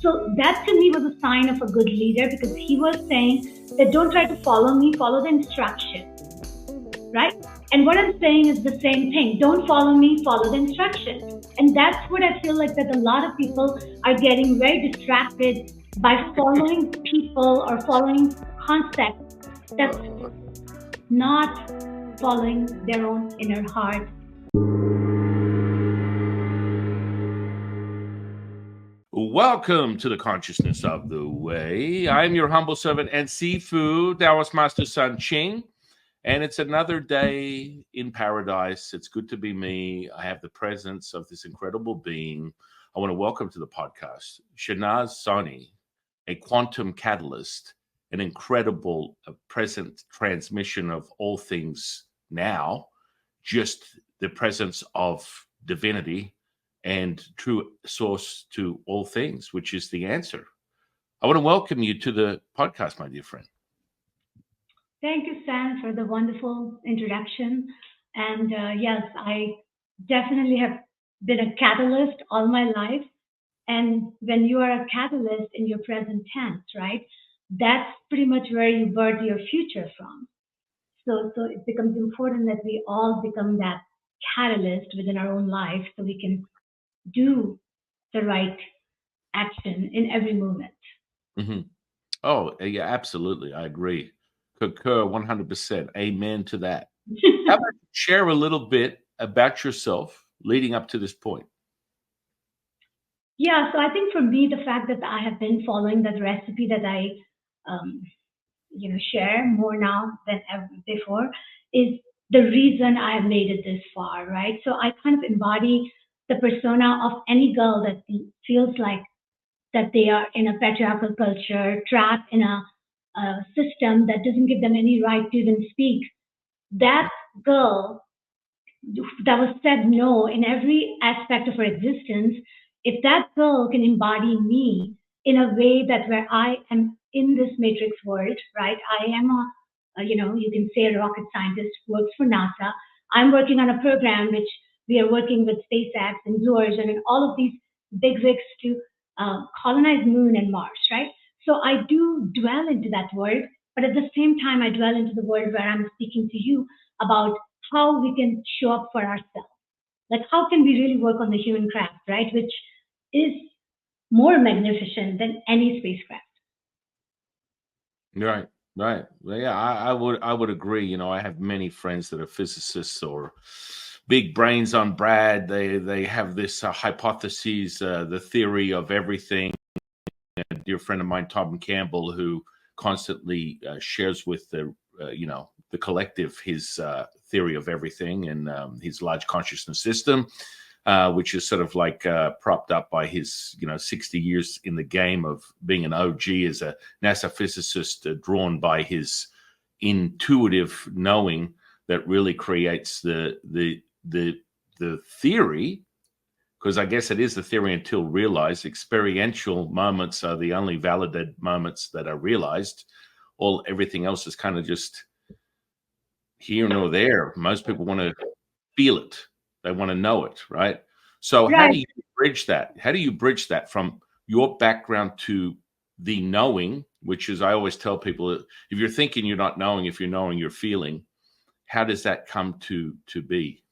So that to me was a sign of a good leader, because he was saying that don't try to follow me, follow the instruction, right? And what I'm saying is the same thing. Don't follow me, follow the instruction. And that's what I feel like that a lot of people are getting very distracted by following people or following concepts that's not following their own inner heart. Welcome to the Consciousness of the Way. I'm your humble servant and Sifu, Taoist Master San Qing, and it's another day in paradise. It's good to be me. I have the presence of this incredible being. I want to welcome to the podcast Shehnaz Soni, a quantum catalyst, an incredible present transmission of all things now, just the presence of divinity and true source to all things, which is the answer. I want to welcome you to the podcast, my dear friend. Thank you, Sam, for the wonderful introduction. And yes, I definitely have been a catalyst all my life. And when you are a catalyst in your present tense, right, that's pretty much where you birth your future from. So it becomes important that we all become that catalyst within our own life so we can do the right action in every moment. Mm-hmm. Oh, yeah, absolutely. I agree. Concur 100%. Amen to that. How about you share a little bit about yourself leading up to this point? Yeah, so I think for me, the fact that I have been following that recipe that I, um, share more now than ever before is the reason I have made it this far, right? So I kind of embody the persona of any girl that feels like that they are in a patriarchal culture, trapped in a system that doesn't give them any right to even speak. That girl that was said no in every aspect of her existence, if that girl can embody me in a way that where I am in this matrix world, right? I am you can say a rocket scientist who works for NASA. I'm working on a program which we are working with SpaceX and Blue Origin and all of these big wigs to colonize Moon and Mars, right? So I do dwell into that world, but at the same time, I dwell into the world where I'm speaking to you about how we can show up for ourselves. Like, how can we really work on the human craft, right? Which is more magnificent than any spacecraft. Right, right. Well, yeah, I would agree. I have many friends that are physicists or big brains on Brad. They have this hypothesis, the theory of everything. A dear friend of mine, Tom Campbell, who constantly shares with the collective his theory of everything and his large consciousness system, which is sort of like propped up by his 60 years in the game of being an OG as a NASA physicist, drawn by his intuitive knowing that really creates the theory. Because I guess it is the theory until realized. Experiential moments are the only validated moments that are realized. Everything else is kind of just here nor there. Most people want to feel it. They want to know it, right? So Right. How do you bridge that? How do you bridge that from your background to the knowing, which is, I always tell people, if you're thinking you're not knowing, if you're knowing you're feeling, how does that come to be?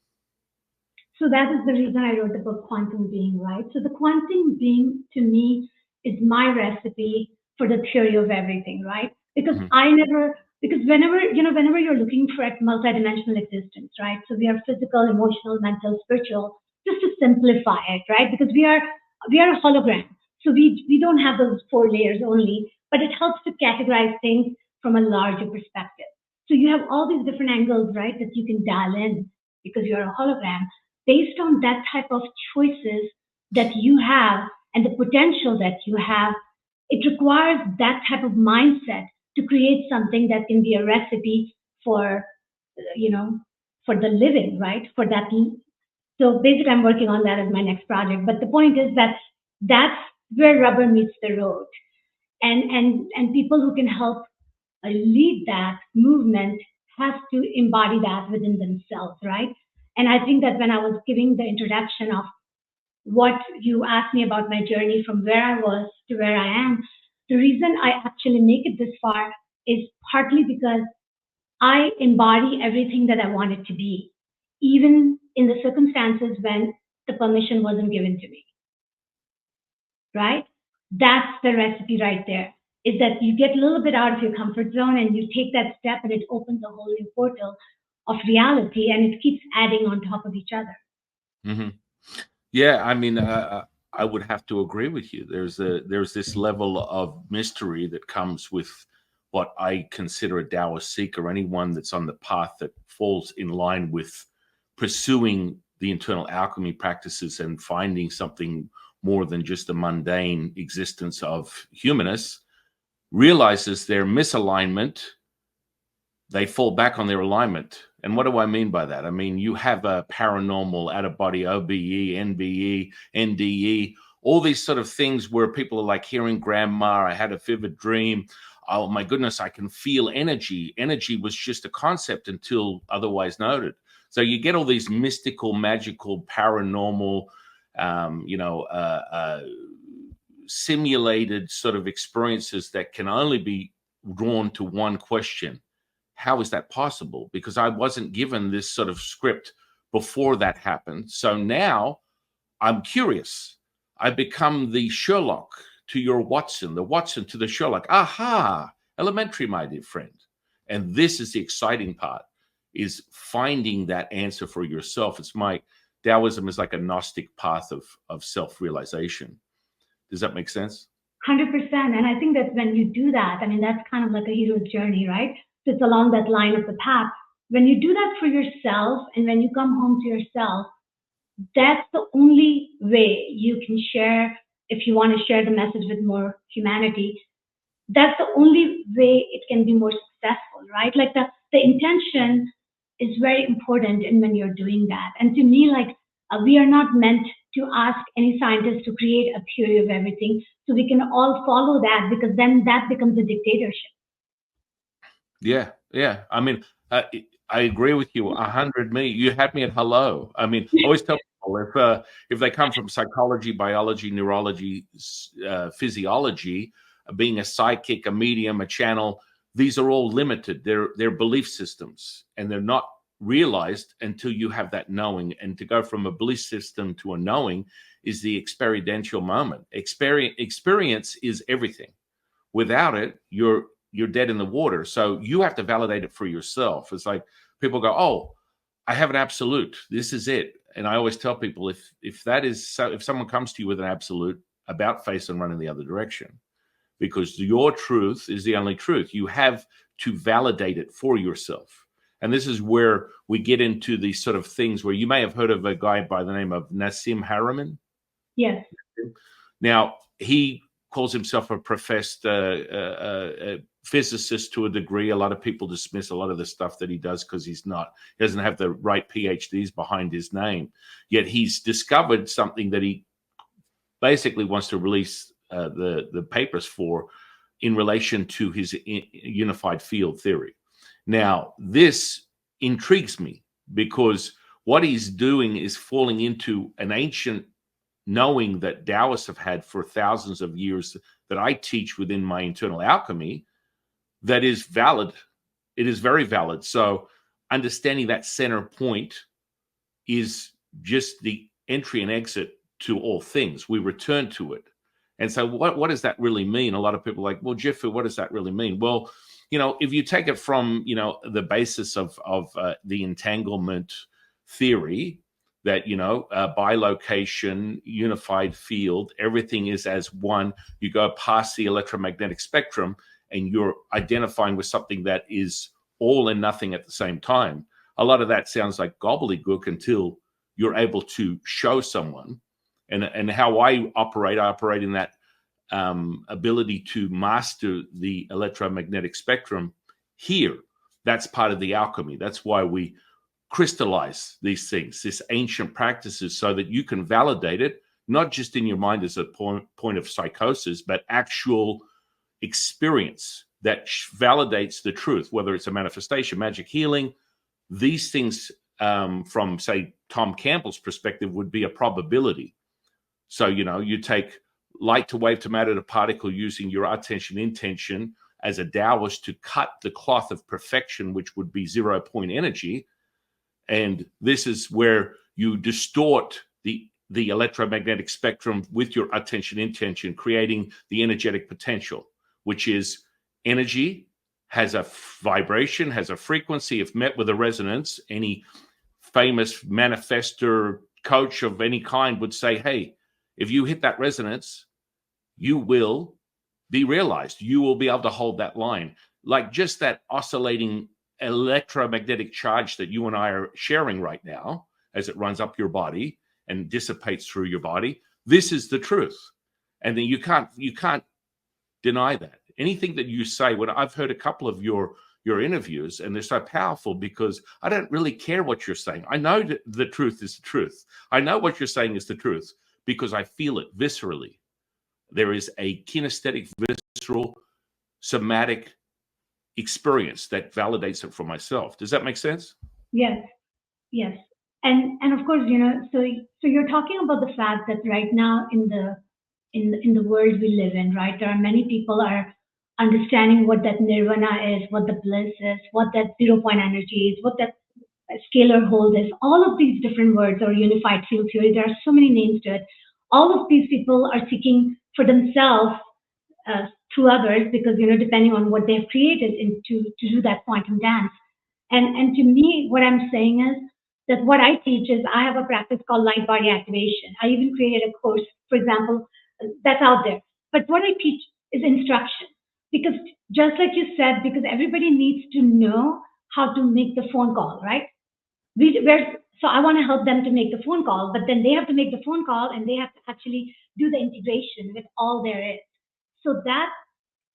So that is the reason I wrote the book Quantum Being, right? So the quantum being to me is my recipe for the theory of everything, right? Because whenever you're looking for a multidimensional existence, right? So we are physical, emotional, mental, spiritual, just to simplify it, right? Because we are a hologram. So we don't have those four layers only, but it helps to categorize things from a larger perspective. So you have all these different angles, right, that you can dial in because you're a hologram based on that type of choices that you have and the potential that you have. It requires that type of mindset to create something that can be a recipe for, for the living, right? For that. So basically, I'm working on that as my next project. But the point is that that's where rubber meets the road, and people who can help lead that movement has to embody that within themselves, right? And I think that when I was giving the introduction of what you asked me about my journey from where I was to where I am, the reason I actually make it this far is partly because I embody everything that I want it to be, even in the circumstances when the permission wasn't given to me, right? That's the recipe right there. Is that you get a little bit out of your comfort zone and you take that step and it opens a whole new portal of reality and it keeps adding on top of each other. Hmm. Yeah, I mean, I would have to agree with you. There's this level of mystery that comes with what I consider a Taoist seeker, anyone that's on the path that falls in line with pursuing the internal alchemy practices and finding something more than just a mundane existence of humanness, realizes their misalignment, they fall back on their alignment. And what do I mean by that? I mean, you have a paranormal, out of body, OBE, NBE, NDE, all these sort of things where people are like hearing grandma, I had a vivid dream. Oh my goodness, I can feel energy. Energy was just a concept until otherwise noted. So you get all these mystical, magical, paranormal, simulated sort of experiences that can only be drawn to one question. How is that possible? Because I wasn't given this sort of script before that happened. So now I'm curious. I become the Sherlock to your Watson, the Watson to the Sherlock. Aha, elementary, my dear friend. And this is the exciting part, is finding that answer for yourself. It's my Taoism is like a Gnostic path of self-realization. Does that make sense? 100%. And I think that when you do that, I mean, that's kind of like a hero's journey, right? So it's along that line of the path. When you do that for yourself and when you come home to yourself, that's the only way you can share, if you want to share the message with more humanity, that's the only way it can be more successful, right? Like the intention is very important in when you're doing that. And to me, like we are not meant to ask any scientist to create a theory of everything, so we can all follow that because then that becomes a dictatorship. Yeah, yeah. I mean, I agree with you 100 me. You had me at hello. I mean, I always tell people if they come from psychology, biology, neurology, physiology, being a psychic, a medium, a channel, these are all limited. They're belief systems, and they're not realized until you have that knowing. And to go from a belief system to a knowing is the experiential moment. Experience is everything. Without it, you're dead in the water. So you have to validate it for yourself. It's like people go, "Oh, I have an absolute. This is it." And I always tell people, if that is so, if someone comes to you with an absolute, about face and run in the other direction, because your truth is the only truth. You have to validate it for yourself. And this is where we get into these sort of things where you may have heard of a guy by the name of Nassim Haramein. Yes. Now, he calls himself a professed physicist to a degree. A lot of people dismiss a lot of the stuff that he does because he doesn't have the right PhDs behind his name. Yet he's discovered something that he basically wants to release the papers for in relation to his unified field theory. Now, this intrigues me because what he's doing is falling into an ancient knowing that Taoists have had for thousands of years that I teach within my internal alchemy that is valid. It is very valid. So understanding that center point is just the entry and exit to all things. We return to it. And so what does that really mean? A lot of people are like, well, Jiffu, what does that really mean? Well, if you take it from, the basis of the entanglement theory, that bilocation, unified field, everything is as one. You go past the electromagnetic spectrum and you're identifying with something that is all and nothing at the same time. A lot of that sounds like gobbledygook until you're able to show someone. And how I operate in that ability to master the electromagnetic spectrum here. That's part of the alchemy. That's why we crystallize these things, these ancient practices, so that you can validate it, not just in your mind as a point of psychosis, but actual experience that validates the truth, whether it's a manifestation, magic, healing. These things, from, say, Tom Campbell's perspective, would be a probability. So, you take light to wave to matter to particle using your attention intention as a Taoist to cut the cloth of perfection, which would be 0 point energy. And this is where you distort the electromagnetic spectrum with your attention intention, creating the energetic potential, which is energy has a vibration, has a frequency. If met with a resonance, any famous manifestor coach of any kind would say, hey, if you hit that resonance, you will be realized. You will be able to hold that line. Like just that oscillating electromagnetic charge that you and I are sharing right now, as it runs up your body and dissipates through your body. This is the truth. And then you can't deny that. Anything that you say, when I've heard a couple of your interviews, and they're so powerful because I don't really care what you're saying. I know that the truth is the truth. I know what you're saying is the truth because I feel it viscerally. There is a kinesthetic, visceral, somatic experience that validates it for myself. Does that make sense? Yes, yes. And of course, so you're talking about the fact that right now in the world we live in, right, there are many people are understanding what that nirvana is, what the bliss is, what that 0 point energy is, what that scalar hold is. All of these different words, or unified field theory, there are so many names to it. All of these people are seeking for themselves through others, because depending on what they've created to do that quantum dance. And to me, what I'm saying is that what I teach is I have a practice called light body activation. I even created a course, for example, that's out there. But what I teach is instruction, because just like you said, because everybody needs to know how to make the phone call, right? So I want to help them to make the phone call, but then they have to make the phone call and they have to actually do the integration with all there is. So that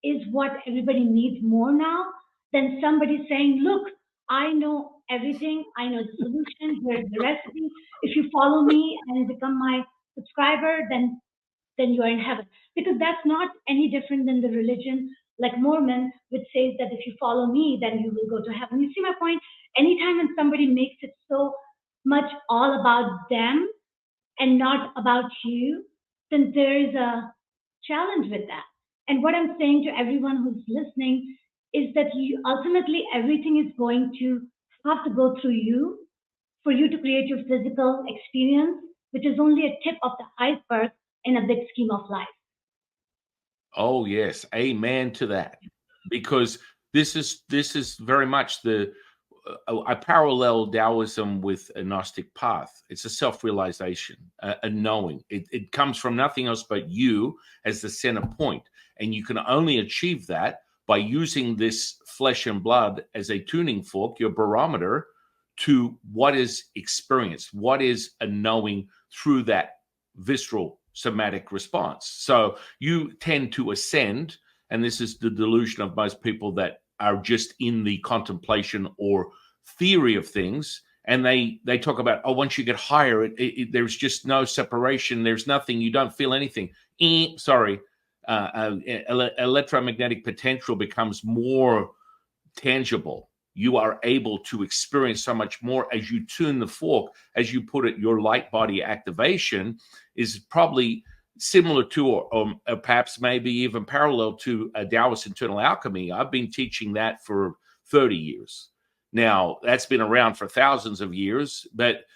is what everybody needs more now than somebody saying, look, I know everything. I know the solution. Here's the recipe. If you follow me and become my subscriber, then you're in heaven. Because that's not any different than the religion like Mormon, which says that if you follow me, then you will go to heaven. You see my point? Anytime when somebody makes it so much all about them and not about you, then there is a challenge with that. And what I'm saying to everyone who's listening is that ultimately everything is going to have to go through you for you to create your physical experience, which is only a tip of the iceberg in a big scheme of life. Oh yes, amen to that. Because this is very much I parallel Taoism with a Gnostic path. It's a self-realization, a knowing. It comes from nothing else but you as the center point. And you can only achieve that by using this flesh and blood as a tuning fork, your barometer, to what is experienced, what is a knowing through that visceral somatic response. So you tend to ascend, and this is the delusion of most people that are just in the contemplation or theory of things, and they talk about, oh, once you get higher, there's just no separation, there's nothing, you don't feel anything. Electromagnetic potential becomes more tangible. You are able to experience so much more as you tune the fork. As you put it, your light body activation is probably similar to, or perhaps maybe even parallel to, a Taoist internal alchemy. I've been teaching that for 30 years. Now, that's been around for thousands of years, but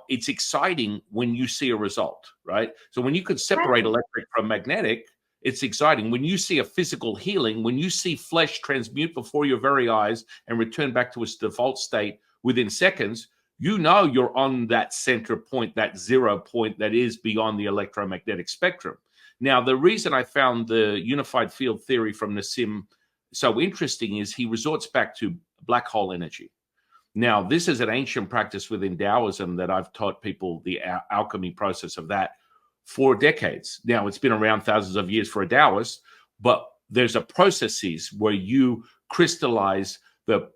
it's exciting when you see a result, right? So when you can separate electric from magnetic, it's exciting. When you see a physical healing, when you see flesh transmute before your very eyes and return back to its default state within seconds, you're on that center point, that 0 point that is beyond the electromagnetic spectrum. Now, the reason I found the unified field theory from Nassim so interesting is he resorts back to black hole energy. Now, this is an ancient practice within Taoism that I've taught people the alchemy process of that for decades. Now, it's been around thousands of years for a Taoist, but there's a processes where you crystallize the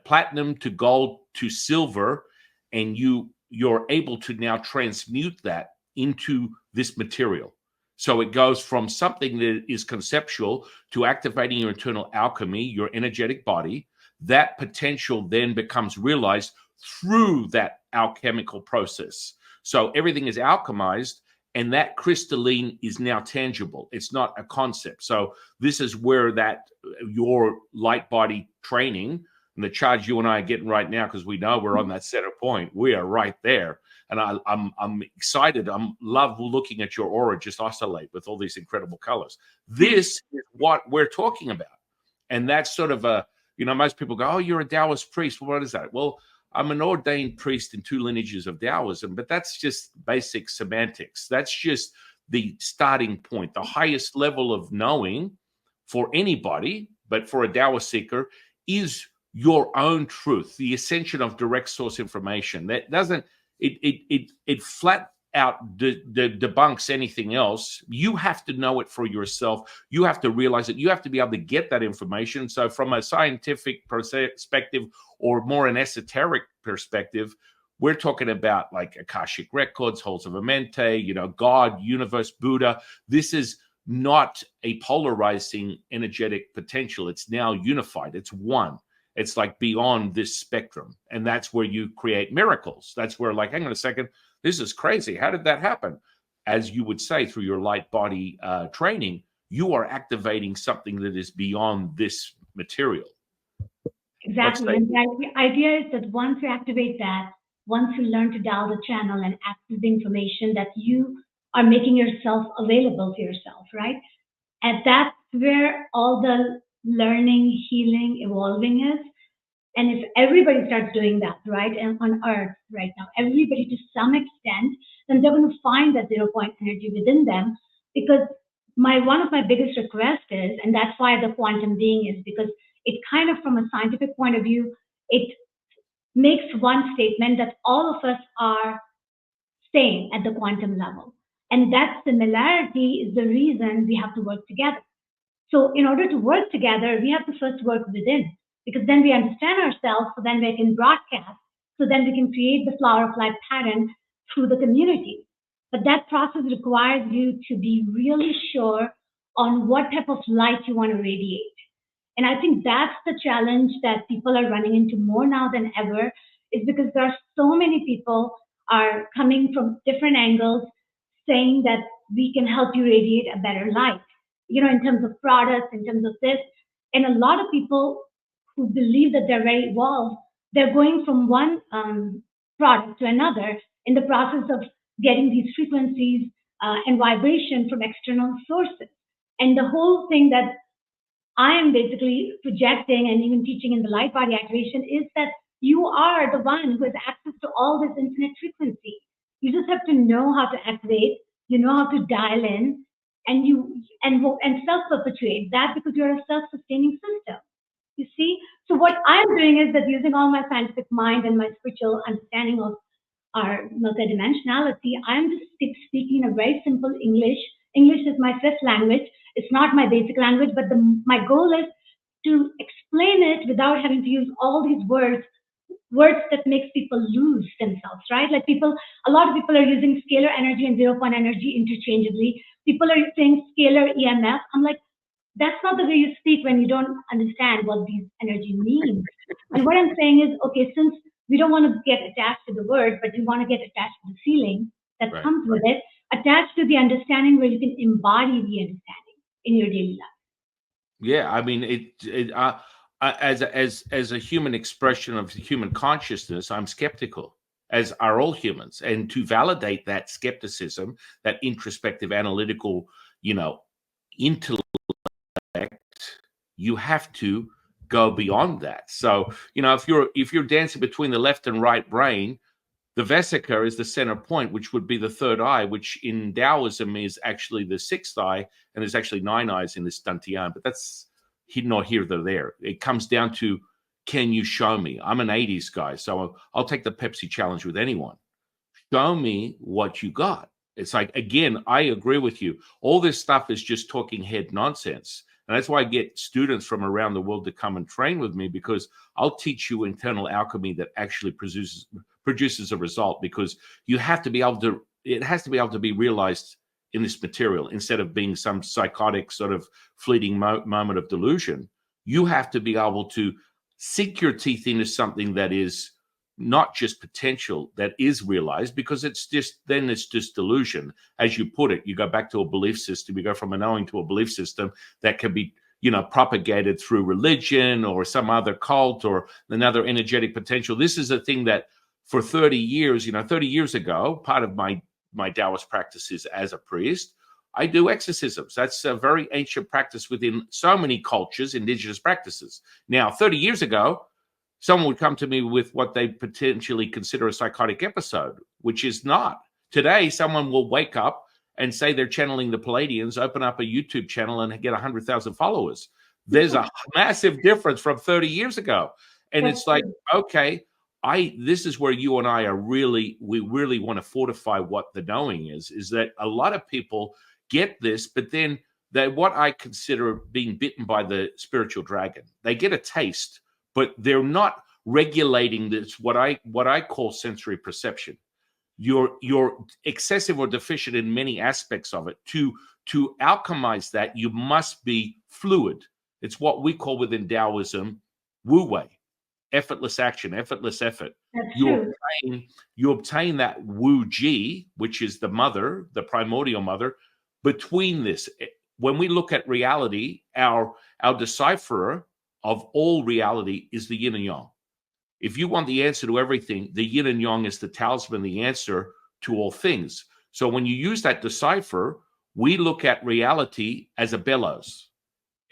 platinum to gold to silver, and you're able to now transmute that into this material. So it goes from something that is conceptual to activating your internal alchemy, your energetic body. That potential then becomes realized through that alchemical process. So everything is alchemized, and that crystalline is now tangible. It's not a concept. So this is where that your light body training and the charge you and I are getting right now, because we know we're on that center point. We are right there. And I'm excited. I'm love looking at your aura just oscillate with all these incredible colors. This is what we're talking about. And that's sort of a, most people go, oh, you're a Taoist priest. Well, what is that? Well, I'm an ordained priest in 2 lineages of Taoism, but that's just basic semantics. That's just the starting point. The highest level of knowing for anybody, but for a Taoist seeker, is your own truth, the ascension of direct source information. That doesn't, it flat out debunks anything else. You have to know it for yourself. You have to realize it. You have to be able to get that information. So from a scientific perspective, or more an esoteric perspective, we're talking about like Akashic records, holes of Amente, God, universe, Buddha. This is not a polarizing energetic potential. It's now unified. It's one. It's like beyond this spectrum. And that's where you create miracles. That's where, like, hang on a second, this is crazy. How did that happen? As you would say, through your light body training, you are activating something that is beyond this material. Exactly. And the idea is that once you activate that, once you learn to dial the channel and access the information, that you are making yourself available to yourself, right? And that's where all the learning, healing, evolving is. And if everybody starts doing that, right, and on Earth right now, everybody to some extent, then they're going to find that 0 point energy within them. Because one of my biggest requests is, and that's why the quantum being is, because it kind of, from a scientific point of view, it makes one statement that all of us are same at the quantum level. And that similarity is the reason we have to work together. So in order to work together, we have to first work within, because then we understand ourselves, so then we can broadcast, so then we can create the flower of life pattern through the community. But that process requires you to be really sure on what type of light you want to radiate. And I think that's the challenge that people are running into more now than ever, is because there are so many people are coming from different angles saying that we can help you radiate a better light, in terms of products, in terms of this. And a lot of people who believe that they're very evolved, they're going from one product to another in the process of getting these frequencies and vibration from external sources. And the whole thing that I am basically projecting and even teaching in the light body activation is that you are the one who has access to all this infinite frequency. You just have to know how to activate, how to dial in, and self-perpetuate that, because you're a self-sustaining system. You see? So what I'm doing is that, using all my scientific mind and my spiritual understanding of our multidimensionality, I'm just speaking a very simple English. English is my fifth language. It's not my basic language, but my goal is to explain it without having to use all these words that makes people lose themselves, right? Like a lot of people are using scalar energy and 0 point energy interchangeably. People are saying scalar EMF. I'm like, that's not the way you speak when you don't understand what these energy means. And what I'm saying is, okay, since we don't want to get attached to the word, but we want to get attached to the feeling that comes with it, attached to the understanding where you can embody the understanding in your daily life. Yeah, I mean, as a human expression of human consciousness, I'm skeptical, as are all humans. And to validate that skepticism, that introspective, analytical, intellect, you have to go beyond that. So, if you're dancing between the left and right brain, the vesica is the center point, which would be the third eye, which in Taoism is actually the sixth eye, and there's actually 9 eyes in this dantian, but that's not here nor there. It comes down to, can you show me? I'm an 80s guy, so I'll take the Pepsi challenge with anyone. Show me what you got. It's like, again, I agree with you. All this stuff is just talking head nonsense. And that's why I get students from around the world to come and train with me, because I'll teach you internal alchemy that actually produces a result, because you have to be able to, it has to be able to be realized in this material, instead of being some psychotic sort of fleeting moment of delusion. You have to be able to sink your teeth into something that is not just potential that is realized, because it's just delusion. As you put it, you go back to a belief system, you go from a knowing to a belief system that can be, propagated through religion or some other cult or another energetic potential. This is a thing that for 30 years, 30 years ago, part of my Taoist practices as a priest, I do exorcisms. That's a very ancient practice within so many cultures, indigenous practices. Now, 30 years ago, someone would come to me with what they potentially consider a psychotic episode, which is not. Today, someone will wake up and say they're channeling the Palladians, open up a YouTube channel and get 100,000 followers. There's a massive difference from 30 years ago. And it's like, okay, this is where you and I we really want to fortify what the knowing is that a lot of people get this, but then what I consider being bitten by the spiritual dragon. They get a taste, but they're not regulating this, what I call sensory perception. You're excessive or deficient in many aspects of it. To alchemize that, you must be fluid. It's what we call within Taoism Wu Wei, effortless action, effortless effort. You obtain that Wu Ji, which is the mother, the primordial mother, between this. When we look at reality, our decipherer of all reality is the yin and yang. If you want the answer to everything, the yin and yang is the talisman, the answer to all things. So when you use that decipher, we look at reality as a bellows.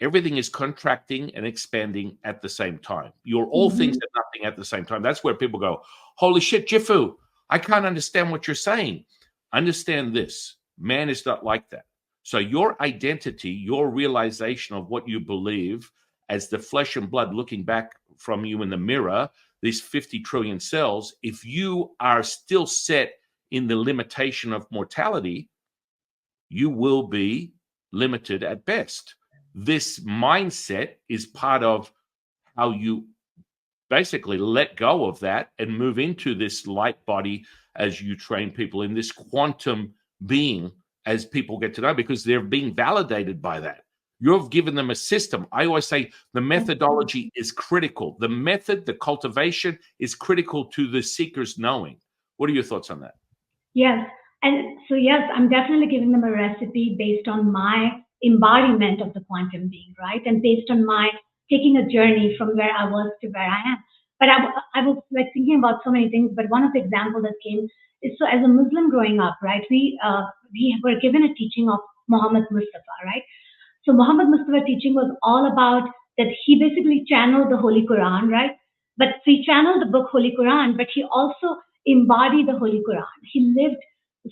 Everything is contracting and expanding at the same time. You're all things and nothing at the same time. That's where people go, holy shit, Jifu, I can't understand what you're saying. Understand this. Man is not like that. So your identity, your realization of what you believe as the flesh and blood looking back from you in the mirror, these 50 trillion cells, if you are still set in the limitation of mortality, you will be limited at best. This mindset is part of how you basically let go of that and move into this light body as you train people in this quantum being as people get to know, because they're being validated by that. You've given them a system. I always say the methodology is critical. The method, the cultivation is critical to the seeker's knowing. What are your thoughts on that? Yes. And so, yes, I'm definitely giving them a recipe based on my embodiment of the quantum being, right? And based on my taking a journey from where I was to where I am. But I was like thinking about so many things, but one of the examples that came is, so as a Muslim growing up, right, we were given a teaching of Muhammad Mustafa, right? So Muhammad Mustafa teaching was all about that he basically channeled the Holy Quran, right? But he channeled the book Holy Quran, but he also embodied the Holy Quran. He lived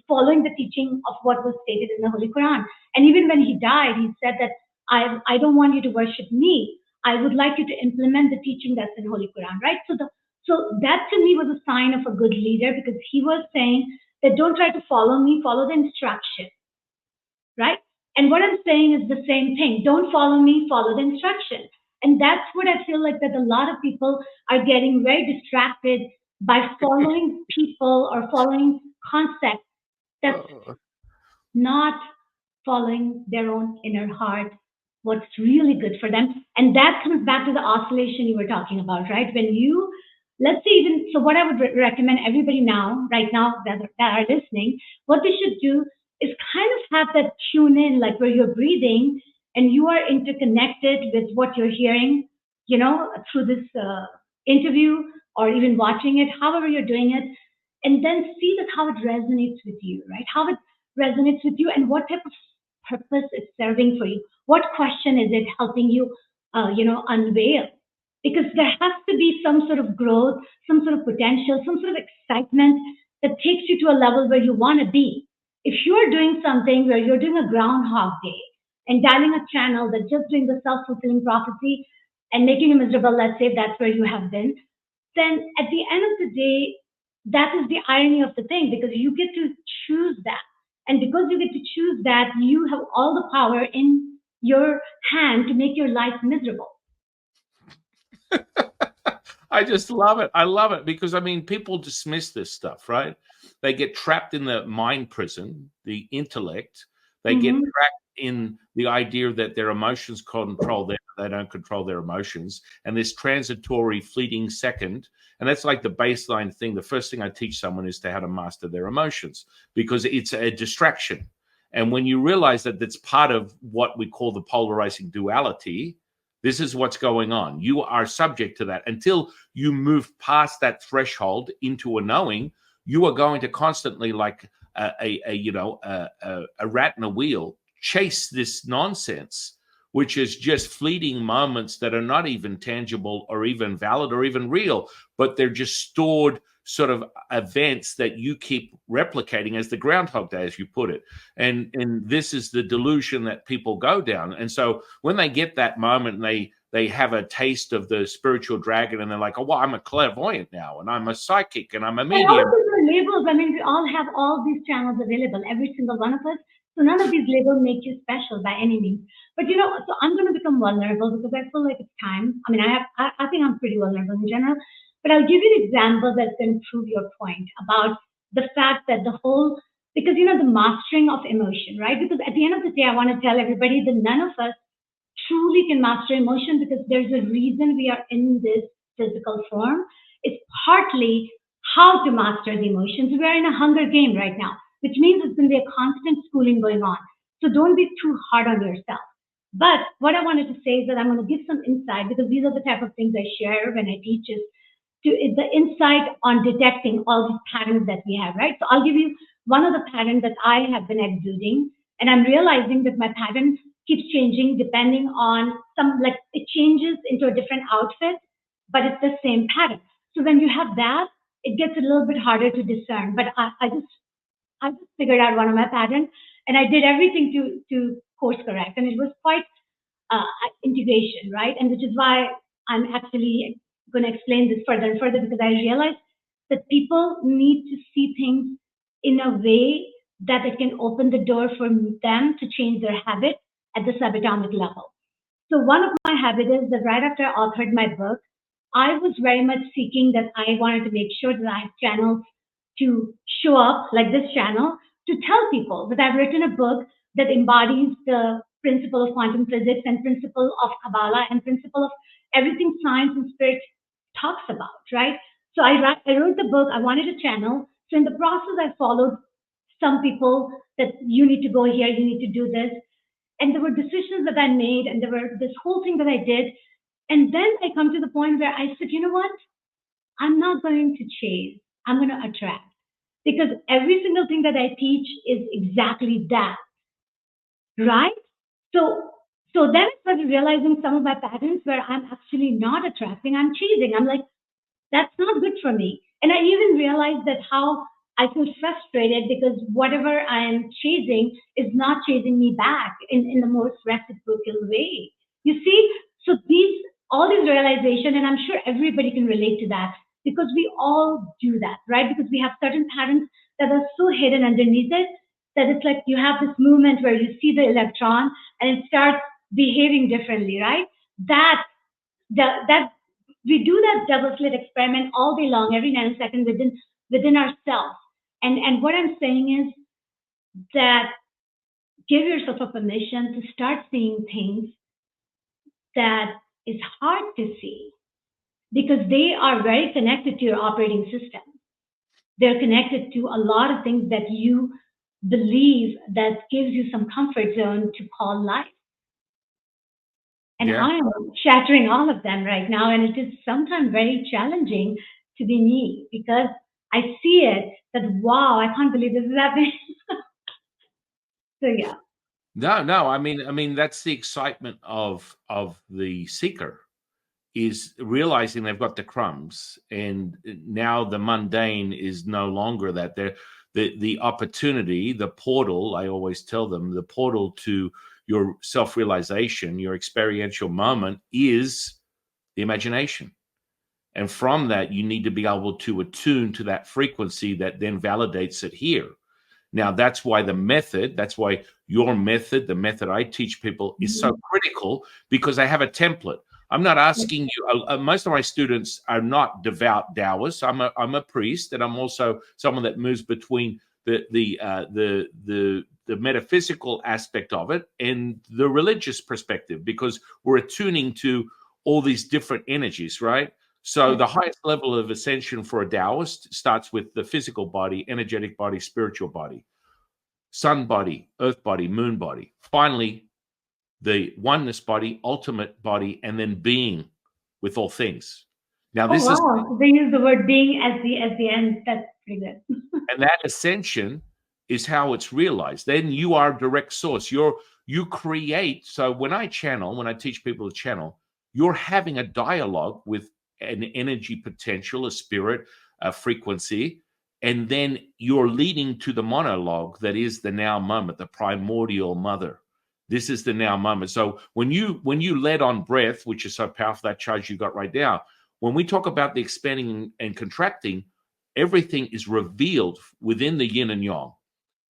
following the teaching of what was stated in the Holy Quran. And even when he died, he said that I don't want you to worship me. I would like you to implement the teaching that's in Holy Quran, right? So that to me was a sign of a good leader, because he was saying that don't try to follow me, follow the instruction, right? And what I'm saying is the same thing. Don't follow me, follow the instruction. And that's what I feel like that a lot of people are getting very distracted by following people or following concepts that's not following their own inner heart, what's really good for them. And that comes back to the oscillation you were talking about, right? When you, let's say even, so what I would recommend everybody right now that are listening, what they should do is kind of have that tune in, like where you're breathing and you are interconnected with what you're hearing, through this interview or even watching it, however you're doing it, and then see that how it resonates with you, right? How it resonates with you and what type of purpose it's serving for you. What question is it helping you, unveil? Because there has to be some sort of growth, some sort of potential, some sort of excitement that takes you to a level where you want to be. If you're doing something where you're doing a groundhog day and dialing a channel that's just doing the self-fulfilling prophecy and making you miserable, let's say if that's where you have been, then at the end of the day, that is the irony of the thing, because you get to choose that. And because you get to choose that, you have all the power in your hand to make your life miserable. I just love it. I love it because, people dismiss this stuff, right? They get trapped in the mind prison, the intellect. They get trapped in the idea that their emotions control them, they don't control their emotions, and this transitory fleeting second. And that's like the baseline thing. The first thing I teach someone is how to master their emotions, because it's a distraction. And when you realize that that's part of what we call the polarizing duality, this is what's going on. You are subject to that until you move past that threshold into a knowing. You are going to constantly, like a rat in a wheel, chase this nonsense, which is just fleeting moments that are not even tangible or even valid or even real, but they're just stored sort of events that you keep replicating as the Groundhog Day, as you put it. And this is the delusion that people go down. And so when they get that moment and they have a taste of the spiritual dragon, and they're like, oh, well, I'm a clairvoyant now, and I'm a psychic, and I'm a medium. And all of these are labels. I mean, we all have all these channels available, every single one of us. So none of these labels make you special by any means. But so I'm going to become vulnerable because I feel like it's time. I mean, I think I'm pretty vulnerable in general. But I'll give you an example that's going to prove your point about the fact that because the mastering of emotion, right? Because at the end of the day, I want to tell everybody that none of us truly can master emotion, because there's a reason we are in this physical form. It's partly how to master the emotions. We're in a hunger game right now, which means it's going to be a constant schooling going on. So don't be too hard on yourself. But what I wanted to say is that I'm going to give some insight, because these are the type of things I share when I teach, is the insight on detecting all these patterns that we have, right? So I'll give you one of the patterns that I have been exuding, and I'm realizing that my pattern keeps changing depending on it changes into a different outfit, but it's the same pattern. So when you have that, it gets a little bit harder to discern. But I just figured out one of my patterns, and I did everything to course correct, and it was quite integration, right? And which is why I'm actually going to explain this further and further, because I realized that people need to see things in a way that it can open the door for them to change their habit at the subatomic level. So one of my habits is that right after I authored my book, I was very much seeking that I wanted to make sure that I have channels to show up, like this channel, to tell people that I've written a book that embodies the principle of quantum physics and principle of Kabbalah and principle of everything science and spirit talks about, right? So I wrote the book. I wanted a channel. So in the process, I followed some people that you need to go here, you need to do this. And there were decisions that I made, and there were this whole thing that I did. And then I come to the point where I said, you know what? I'm not going to chase. I'm going to attract. Because every single thing that I teach is exactly that, right? So then I started realizing some of my patterns where I'm actually not attracting, I'm chasing. I'm like, that's not good for me. And I even realized that how I feel frustrated because whatever I'm chasing is not chasing me back in the most reciprocal way. You see? So all these realization, and I'm sure everybody can relate to that, because we all do that, right? Because we have certain patterns that are so hidden underneath it that it's like you have this movement where you see the electron and it starts behaving differently, right? That we do that double slit experiment all day long, every nanosecond within ourselves. And what I'm saying is that give yourself a permission to start seeing things that is hard to see, because they are very connected to your operating system. They're connected to a lot of things that you believe that gives you some comfort zone to call life. And I am shattering all of them right now. And it is sometimes very challenging to be me, because I see it that, wow, I can't believe this is happening. So, yeah. No. I mean, that's the excitement of the seeker, is realizing they've got the crumbs, and now the mundane is no longer that. The opportunity, the portal, I always tell them, the portal to your self-realization, your experiential moment, is the imagination. And from that, you need to be able to attune to that frequency that then validates it here. Now, that's why that's why your method, the method I teach people, is so critical, because I have a template. I'm not asking you. Most of my students are not devout Taoists. I'm a priest, and I'm also someone that moves between the metaphysical aspect of it and the religious perspective, because we're attuning to all these different energies, right? So the highest level of ascension for a Taoist starts with the physical body, energetic body, spiritual body, sun body, earth body, moon body. Finally, the oneness body, ultimate body, and then being with all things. Now, Oh this is, wow. So they use the word being as the end. That's pretty good. and that ascension is how it's realized. Then you are direct source. You create. So when I teach people to channel, you're having a dialogue with an energy potential, a spirit, a frequency, and then you're leading to the monologue that is the now moment, the primordial mother. This is the now moment. So when you led on breath, which is so powerful, that charge you got right now, when we talk about the expanding and contracting, everything is revealed within the yin and yang.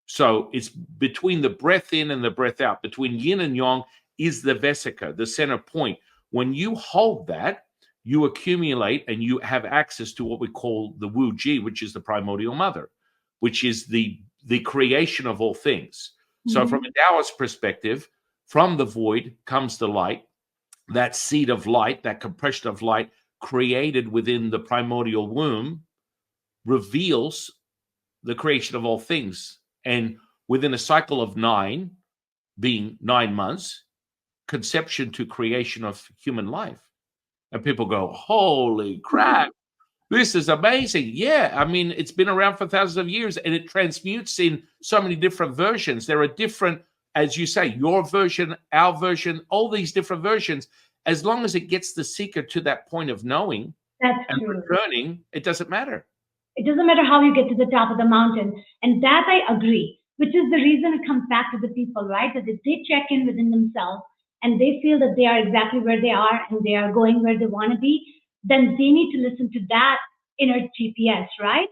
So it's between the breath in and the breath out. Between yin and yang is the vesica, the center point. When you hold that, you accumulate and you have access to what we call the Wu Ji, which is the primordial mother, which is the creation of all things. So from a Taoist perspective, from the void comes the light. That seed of light, that compression of light created within the primordial womb reveals the creation of all things. And within a cycle of 9, being 9 months, conception to creation of human life. And people go, holy crap, this is amazing. Yeah, I mean, it's been around for thousands of years and it transmutes in so many different versions. There are different, as you say, your version, our version, all these different versions. As long as it gets the seeker to that point of knowing and returning, it doesn't matter. It doesn't matter how you get to the top of the mountain. And that I agree, which is the reason it comes back to the people, right? That if they check in within themselves and they feel that they are exactly where they are and they are going where they want to be, then they need to listen to that inner GPS, right?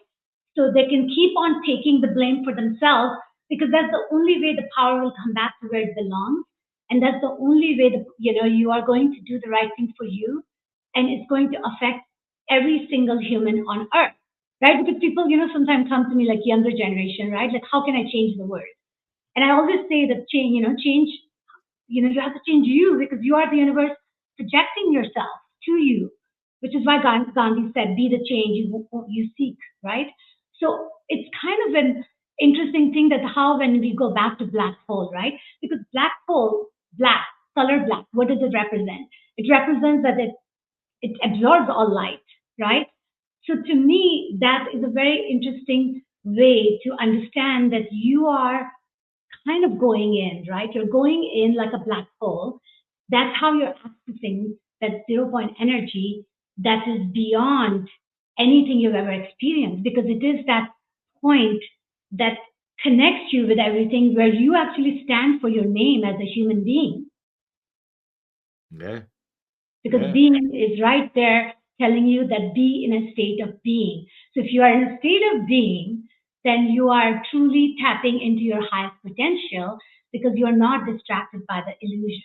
So they can keep on taking the blame for themselves, because that's the only way the power will come back to where it belongs. And that's the only way that, you are going to do the right thing for you. And it's going to affect every single human on earth, right? Because people, sometimes come to me like younger generation, right? Like, how can I change the world? And I always say that change, you have to change you, because you are the universe projecting yourself to you, which is why Gandhi said, be the change you seek, right? So it's kind of an interesting thing that how when we go back to black hole, right? Because black hole, color black, what does it represent? It represents that it absorbs all light, right? So to me, that is a very interesting way to understand that you are kind of going in, right? You're going in like a black hole. That's how you're accessing that 0 point energy that is beyond anything you've ever experienced, because it is that point that connects you with everything, where you actually stand for your name as a human being. Yeah. Because being is right there telling you that be in a state of being. So if you are in a state of being, then you are truly tapping into your highest potential, because you're not distracted by the illusion.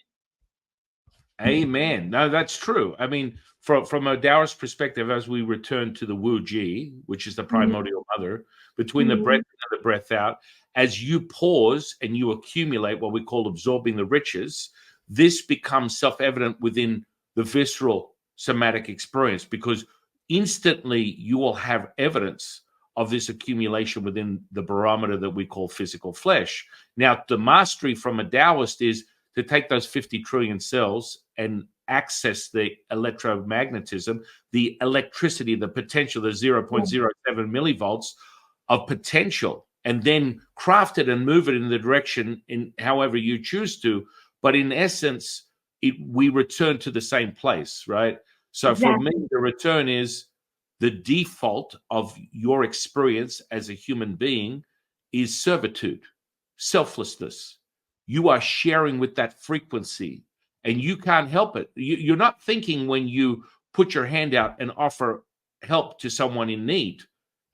Amen. No, that's true. I mean, from a Taoist perspective, as we return to the Wu Ji, which is the primordial mother, between the breath in and the breath out, as you pause and you accumulate what we call absorbing the riches, this becomes self-evident within the visceral somatic experience, because instantly you will have evidence of this accumulation within the barometer that we call physical flesh. Now, the mastery from a Taoist is to take those 50 trillion cells and access the electromagnetism, the electricity, the potential, the 0.07 millivolts of potential, and then craft it and move it in the direction in however you choose to. But in essence, we return to the same place, right? So for me, the return is the default of your experience as a human being is servitude, selflessness. You are sharing with that frequency and you can't help it. You're not thinking when you put your hand out and offer help to someone in need.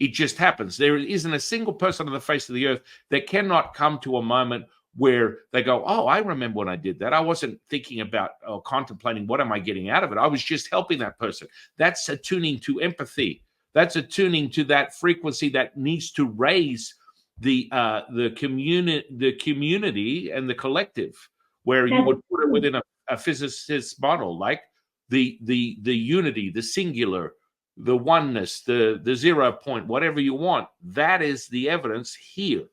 It just happens. There isn't a single person on the face of the earth that cannot come to a moment where they go, oh, I remember when I did that. I wasn't thinking about or contemplating what am I getting out of it. I was just helping that person. That's attuning to empathy. That's attuning to that frequency that needs to raise the community and the collective, where you would put it within a physicist model, like the unity, the singular, the oneness, the 0 point, whatever you want. That is the evidence here.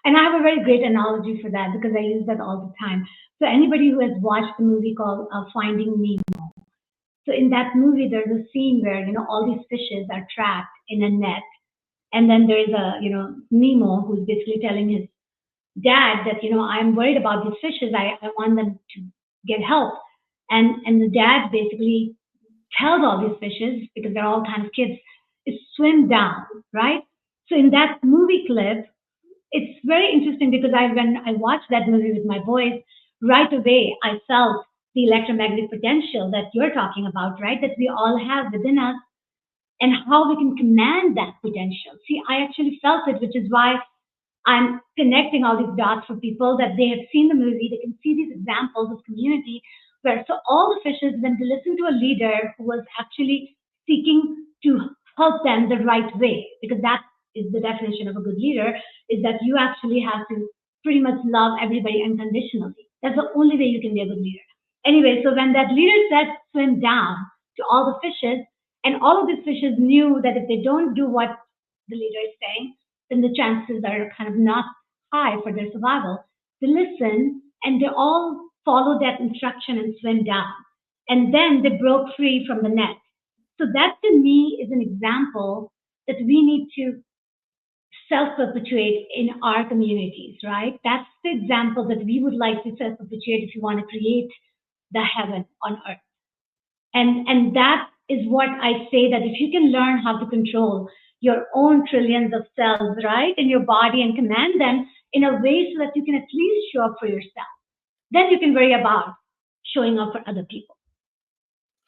And I have a very great analogy for that because I use that all the time. So anybody who has watched the movie called Finding Nemo, so in that movie there's a scene where all these fishes are trapped in a net, and then there is a Nemo who's basically telling his dad that I'm worried about these fishes. I want them to get help, and the dad basically tells all these fishes, because they're all kind of kids, is swim down, right? So in that movie clip, it's very interesting because when I watched that movie with my boys, right away I felt the electromagnetic potential that you're talking about, right? That we all have within us, and how we can command that potential. See, I actually felt it, which is why I'm connecting all these dots for people, that they have seen the movie, they can see these examples of community where so all the fishes, when they listen to a leader who was actually seeking to help them the right way, because that is the definition of a good leader, is that you actually have to pretty much love everybody unconditionally. That's the only way you can be a good leader. Anyway, so when that leader said swim down to all the fishes, and all of these fishes knew that if they don't do what the leader is saying, then the chances are kind of not high for their survival. They listen and they all follow that instruction and swim down. And then they broke free from the net. So that to me is an example that we need to self-perpetuate in our communities, right? That's the example that we would like to self-perpetuate if you want to create the heaven on earth. And that is what I say, that if you can learn how to control your own trillions of cells, right, in your body, and command them in a way so that you can at least show up for yourself, then you can worry about showing up for other people.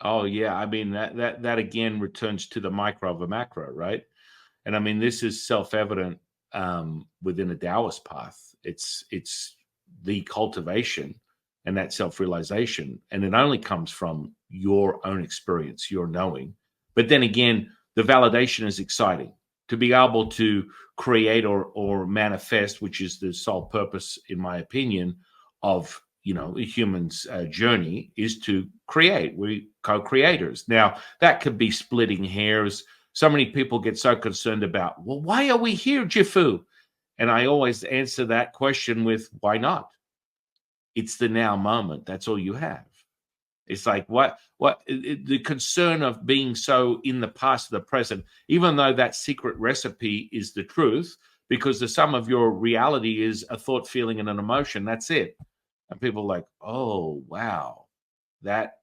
Oh yeah, I mean that again returns to the micro of a macro, right? And I mean, this is self-evident within a Taoist path. It's the cultivation and that self-realization, and it only comes from your own experience, your knowing. But then again, the validation is exciting. To be able to create or manifest, which is the sole purpose, in my opinion, of a human's journey, is to create. We co-creators. Now that could be splitting hairs. So many people get so concerned about, well, why are we here, Jifu? And I always answer that question with, why not? It's the now moment. That's all you have. It's like the concern of being so in the past or the present, even though that secret recipe is the truth, because the sum of your reality is a thought, feeling, and an emotion. That's it. And people are like, oh, wow, that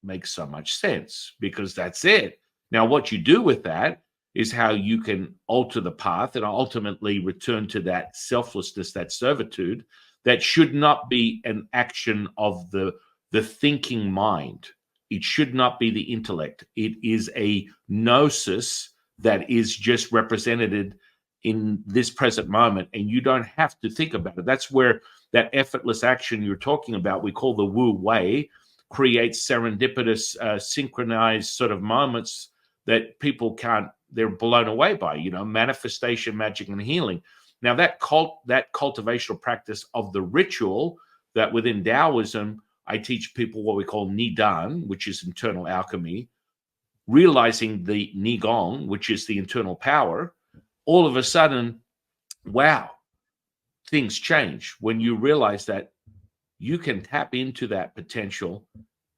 makes so much sense, because that's it. Now, what you do with that is how you can alter the path and ultimately return to that selflessness, that servitude, that should not be an action of the thinking mind. It should not be the intellect. It is a gnosis that is just represented in this present moment, and you don't have to think about it. That's where that effortless action you're talking about, we call the Wu Wei, creates serendipitous, synchronized sort of moments that people they're blown away by, manifestation, magic, and healing. Now that cultivational practice of the ritual, that within Taoism, I teach people what we call Nidan, which is internal alchemy, realizing the Nigong, which is the internal power. All of a sudden, wow, things change when you realize that you can tap into that potential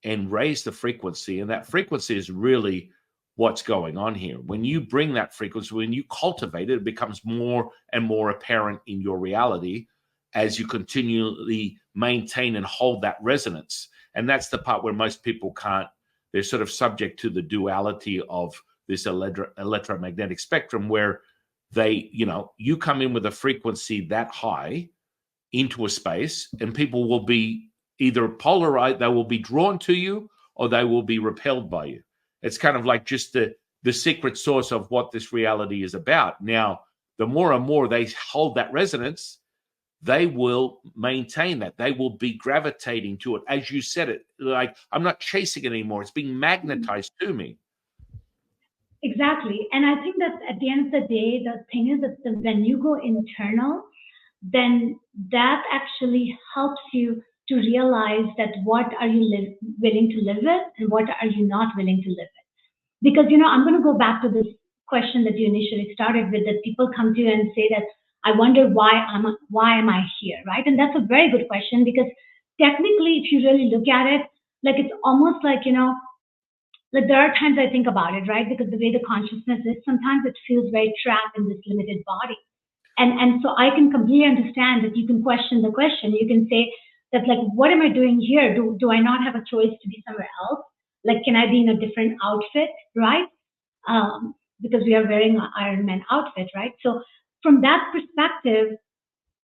and raise the frequency. And that frequency is really what's going on here. When you bring that frequency, when you cultivate it, it becomes more and more apparent in your reality as you continually maintain and hold that resonance. And that's the part where most people can't. They're sort of subject to the duality of this electromagnetic spectrum, where they, you come in with a frequency that high into a space, and people will be either polarized, they will be drawn to you, or they will be repelled by you. It's kind of like just the secret source of what this reality is about. Now, the more and more they hold that resonance, they will maintain that. They will be gravitating to it. As you said it, like, I'm not chasing it anymore. It's being magnetized to me. Exactly. And I think that at the end of the day, the thing is that when you go internal, then that actually helps you to realize that what are you willing to live with and what are you not willing to live with. Because, I'm going to go back to this question that you initially started with, that people come to you and say that, I wonder why am I here, right? And that's a very good question, because technically, if you really look at it, like it's almost like, like there are times I think about it, right? Because the way the consciousness is, sometimes it feels very trapped in this limited body. And so I can completely understand that you can question the question. You can say that, like, what am I doing here? Do I not have a choice to be somewhere else? Like, can I be in a different outfit, right? Because we are wearing an Iron Man outfit, right? So from that perspective,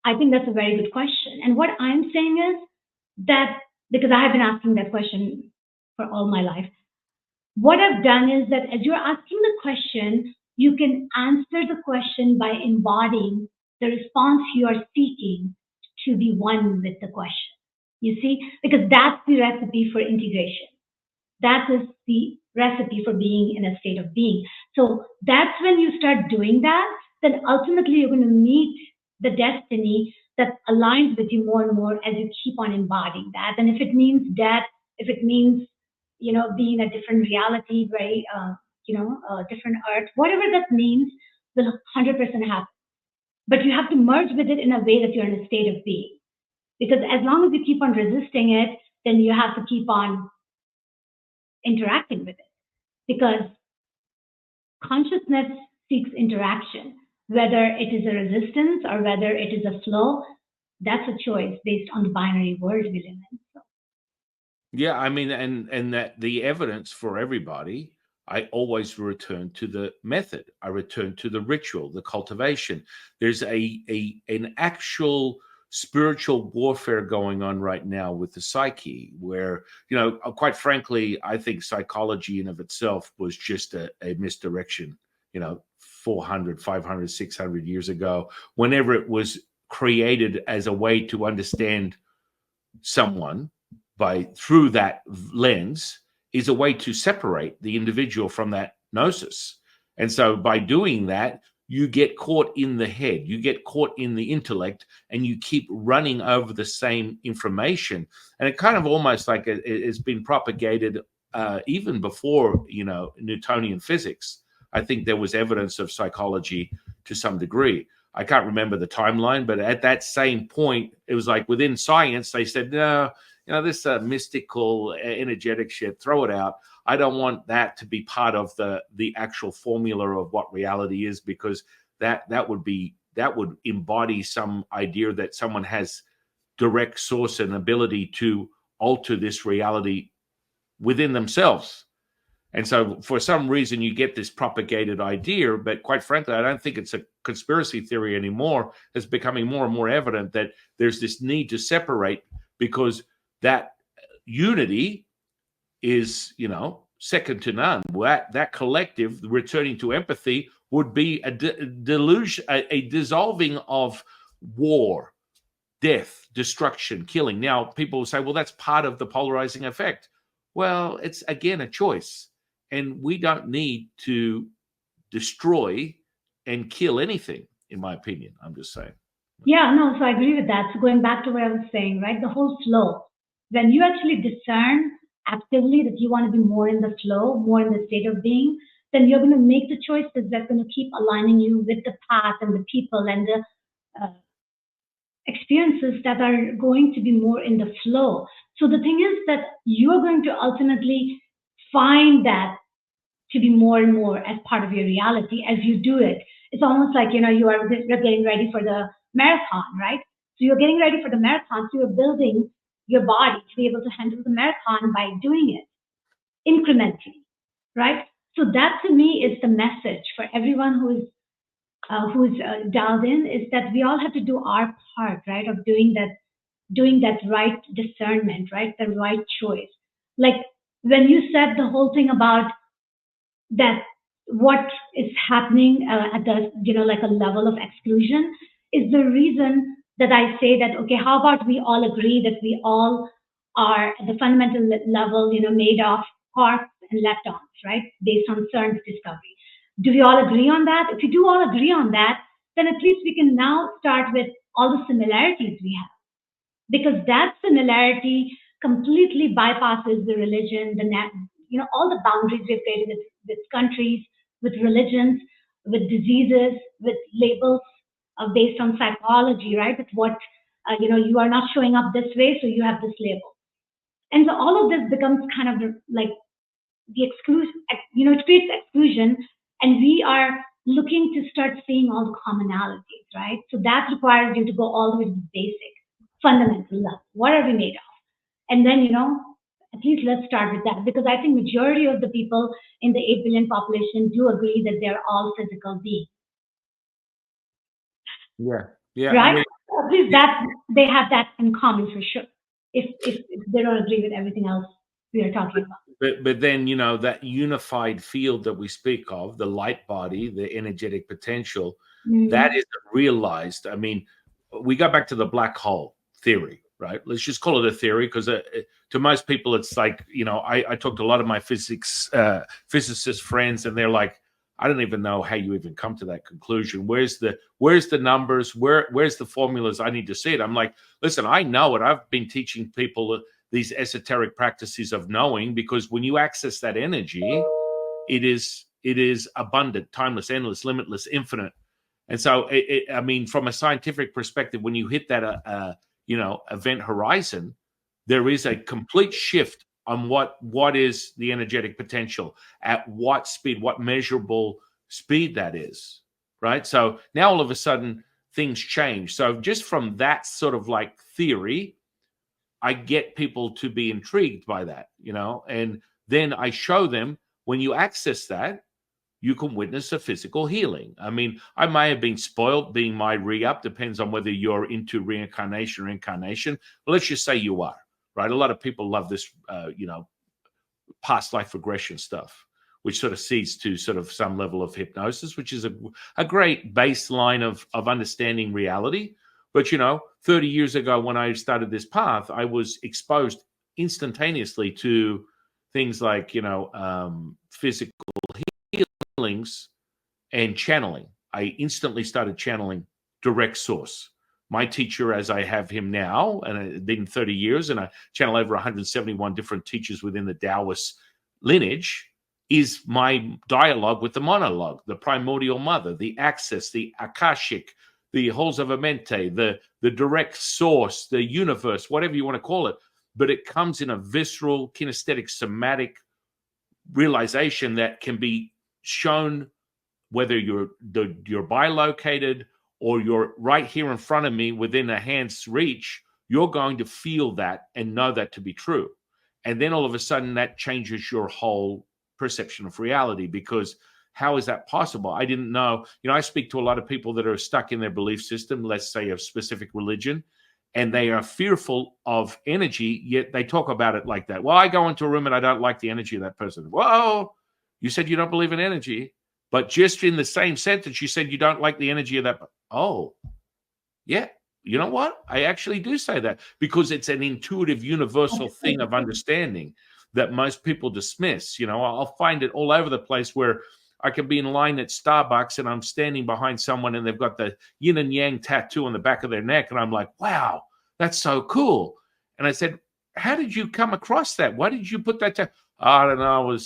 I think that's a very good question. And what I'm saying is that, because I have been asking that question for all my life, what I've done is that as you're asking the question, you can answer the question by embodying the response you are seeking to be one with the question. You see, because that's the recipe for integration. That is the recipe for being in a state of being. So that's when you start doing that, then ultimately you're going to meet the destiny that aligns with you more and more as you keep on embodying that. And if it means death, if it means, being a different reality, very, different earth, whatever that means, will 100% happen. But you have to merge with it in a way that you're in a state of being. Because as long as you keep on resisting it, then you have to keep on interacting with it, because consciousness seeks interaction, whether it is a resistance or whether it is a flow. That's a choice based on the binary world we live in. So. Yeah, I mean, and that the evidence for everybody, I always return to the method. I return to the ritual, the cultivation. There's an actual spiritual warfare going on right now with the psyche, where, quite frankly, I think psychology in of itself was just a misdirection, 400, 500, 600 years ago, whenever it was created as a way to understand someone through that lens, is a way to separate the individual from that gnosis. And so by doing that, you get caught in the head, you get caught in the intellect, and you keep running over the same information. And it kind of almost like it's been propagated even before, Newtonian physics. I think there was evidence of psychology to some degree. I can't remember the timeline, but at that same point, it was like within science, they said, no, this mystical, energetic shit, throw it out. I don't want that to be part of the actual formula of what reality is, because that would embody some idea that someone has direct source and ability to alter this reality within themselves. And so for some reason you get this propagated idea, but quite frankly, I don't think it's a conspiracy theory anymore. It's becoming more and more evident that there's this need to separate, because that unity is, second to none. That collective returning to empathy would be a delusion, a dissolving of war, death, destruction, killing. Now, people will say, well, that's part of the polarizing effect. Well, it's, again, a choice. And we don't need to destroy and kill anything, in my opinion. I'm just saying. Yeah, no, so I agree with that. So going back to what I was saying, right? The whole flow. When you actually discern actively that you want to be more in the flow, more in the state of being, then you're going to make the choices that's going to keep aligning you with the path and the people and the experiences that are going to be more in the flow. So the thing is that you're going to ultimately find that to be more and more as part of your reality as you do it. It's almost like, you're getting ready for the marathon, right? So you're getting ready for the marathon, so you're building your body to be able to handle the marathon by doing it incrementally, right? So that to me is the message for everyone who's dialed in, is that we all have to do our part, right, of doing that right discernment, right, the right choice. Like when you said the whole thing about that, what is happening at the, like a level of exclusion, is the reason that I say that, okay, how about we all agree that we all are at the fundamental level, made of quarks and leptons, right, based on CERN's discovery. Do we all agree on that? If we do all agree on that, then at least we can now start with all the similarities we have, because that similarity completely bypasses the religion, all the boundaries we've created with countries, with religions, with diseases, with labels based on psychology, right? With what you are not showing up this way, so you have this label, and so all of this becomes kind of like the exclusion. It creates exclusion, and we are looking to start seeing all the commonalities, right? So that requires you to go all the way to the basic, fundamental love. What are we made of? And then, at least let's start with that, because I think majority of the people in the 8 billion population do agree that they're all physical beings, Yeah, yeah. I right? mean, At least that they have that in common for sure. If they don't agree with everything else we are talking about. but then that unified field that we speak of, the light body, the energetic potential, that Mm-hmm. isn't realized. I mean, we go back to the black hole theory, right? Let's just call it a theory, because to most people, it's like I talked to a lot of my physicist friends, and they're like, I don't even know how you even come to that conclusion. Where's the numbers? Where's the formulas? I need to see it. I'm like, listen, I know it. I've been teaching people these esoteric practices of knowing, because when you access that energy, it is abundant, timeless, endless, limitless, infinite. And so, I mean, from a scientific perspective, when you hit that event horizon, there is a complete shift on what is the energetic potential, at what speed, what measurable speed that is, right? So now all of a sudden things change. So just from that sort of like theory, I get people to be intrigued by that, and then I show them, when you access that, you can witness a physical healing. I mean, I may have been spoiled being my re-up, depends on whether you're into reincarnation or incarnation. But let's just say you are, right? A lot of people love this, past life regression stuff, which sort of seeds to sort of some level of hypnosis, which is a great baseline of understanding reality. But 30 years ago, when I started this path, I was exposed instantaneously to things like physical healings and channeling. I instantly started channeling direct source. My teacher, as I have him now, and it's been 30 years, and I channel over 171 different teachers within the Taoist lineage, is my dialogue with the monologue, the primordial mother, the access, the akashic, the halls of Amente, the direct source, the universe, whatever you want to call it. But it comes in a visceral, kinesthetic, somatic realization that can be shown, whether you're bilocated or you're right here in front of me within a hand's reach. You're going to feel that and know that to be true. And then all of a sudden that changes your whole perception of reality, because how is that possible? I didn't know. I speak to a lot of people that are stuck in their belief system, let's say of specific religion, and they are fearful of energy, yet they talk about it like that. Well, I go into a room and I don't like the energy of that person. Whoa, you said you don't believe in energy, but just in the same sentence, you said you don't like the energy of that. Oh, yeah. You know what? I actually do say that, because it's an intuitive, universal thing of understanding that most people dismiss. I'll find it all over the place, where I can be in line at Starbucks and I'm standing behind someone and they've got the yin and yang tattoo on the back of their neck. And I'm like, wow, that's so cool. And I said, how did you come across that? Why did you put that tattoo? I don't know.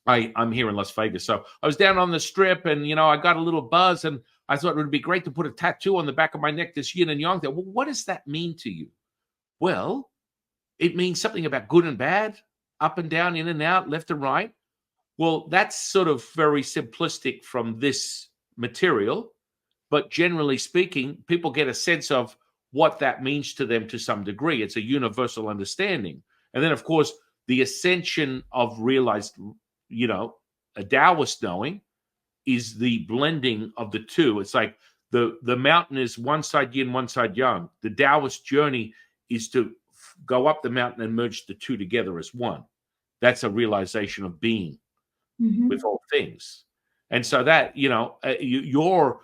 I'm here in Las Vegas. So I was down on the strip and, I got a little buzz and I thought it would be great to put a tattoo on the back of my neck, this yin and yang thing. Well, what does that mean to you? Well, it means something about good and bad, up and down, in and out, left and right. Well, that's sort of very simplistic from this material, but generally speaking, people get a sense of what that means to them to some degree. It's a universal understanding. And then, of course, the ascension of realized, a Taoist knowing is the blending of the two. It's like the mountain is one side yin, one side yang. The Taoist journey is to go up the mountain and merge the two together as one. That's a realization of being with all things. And so that, you're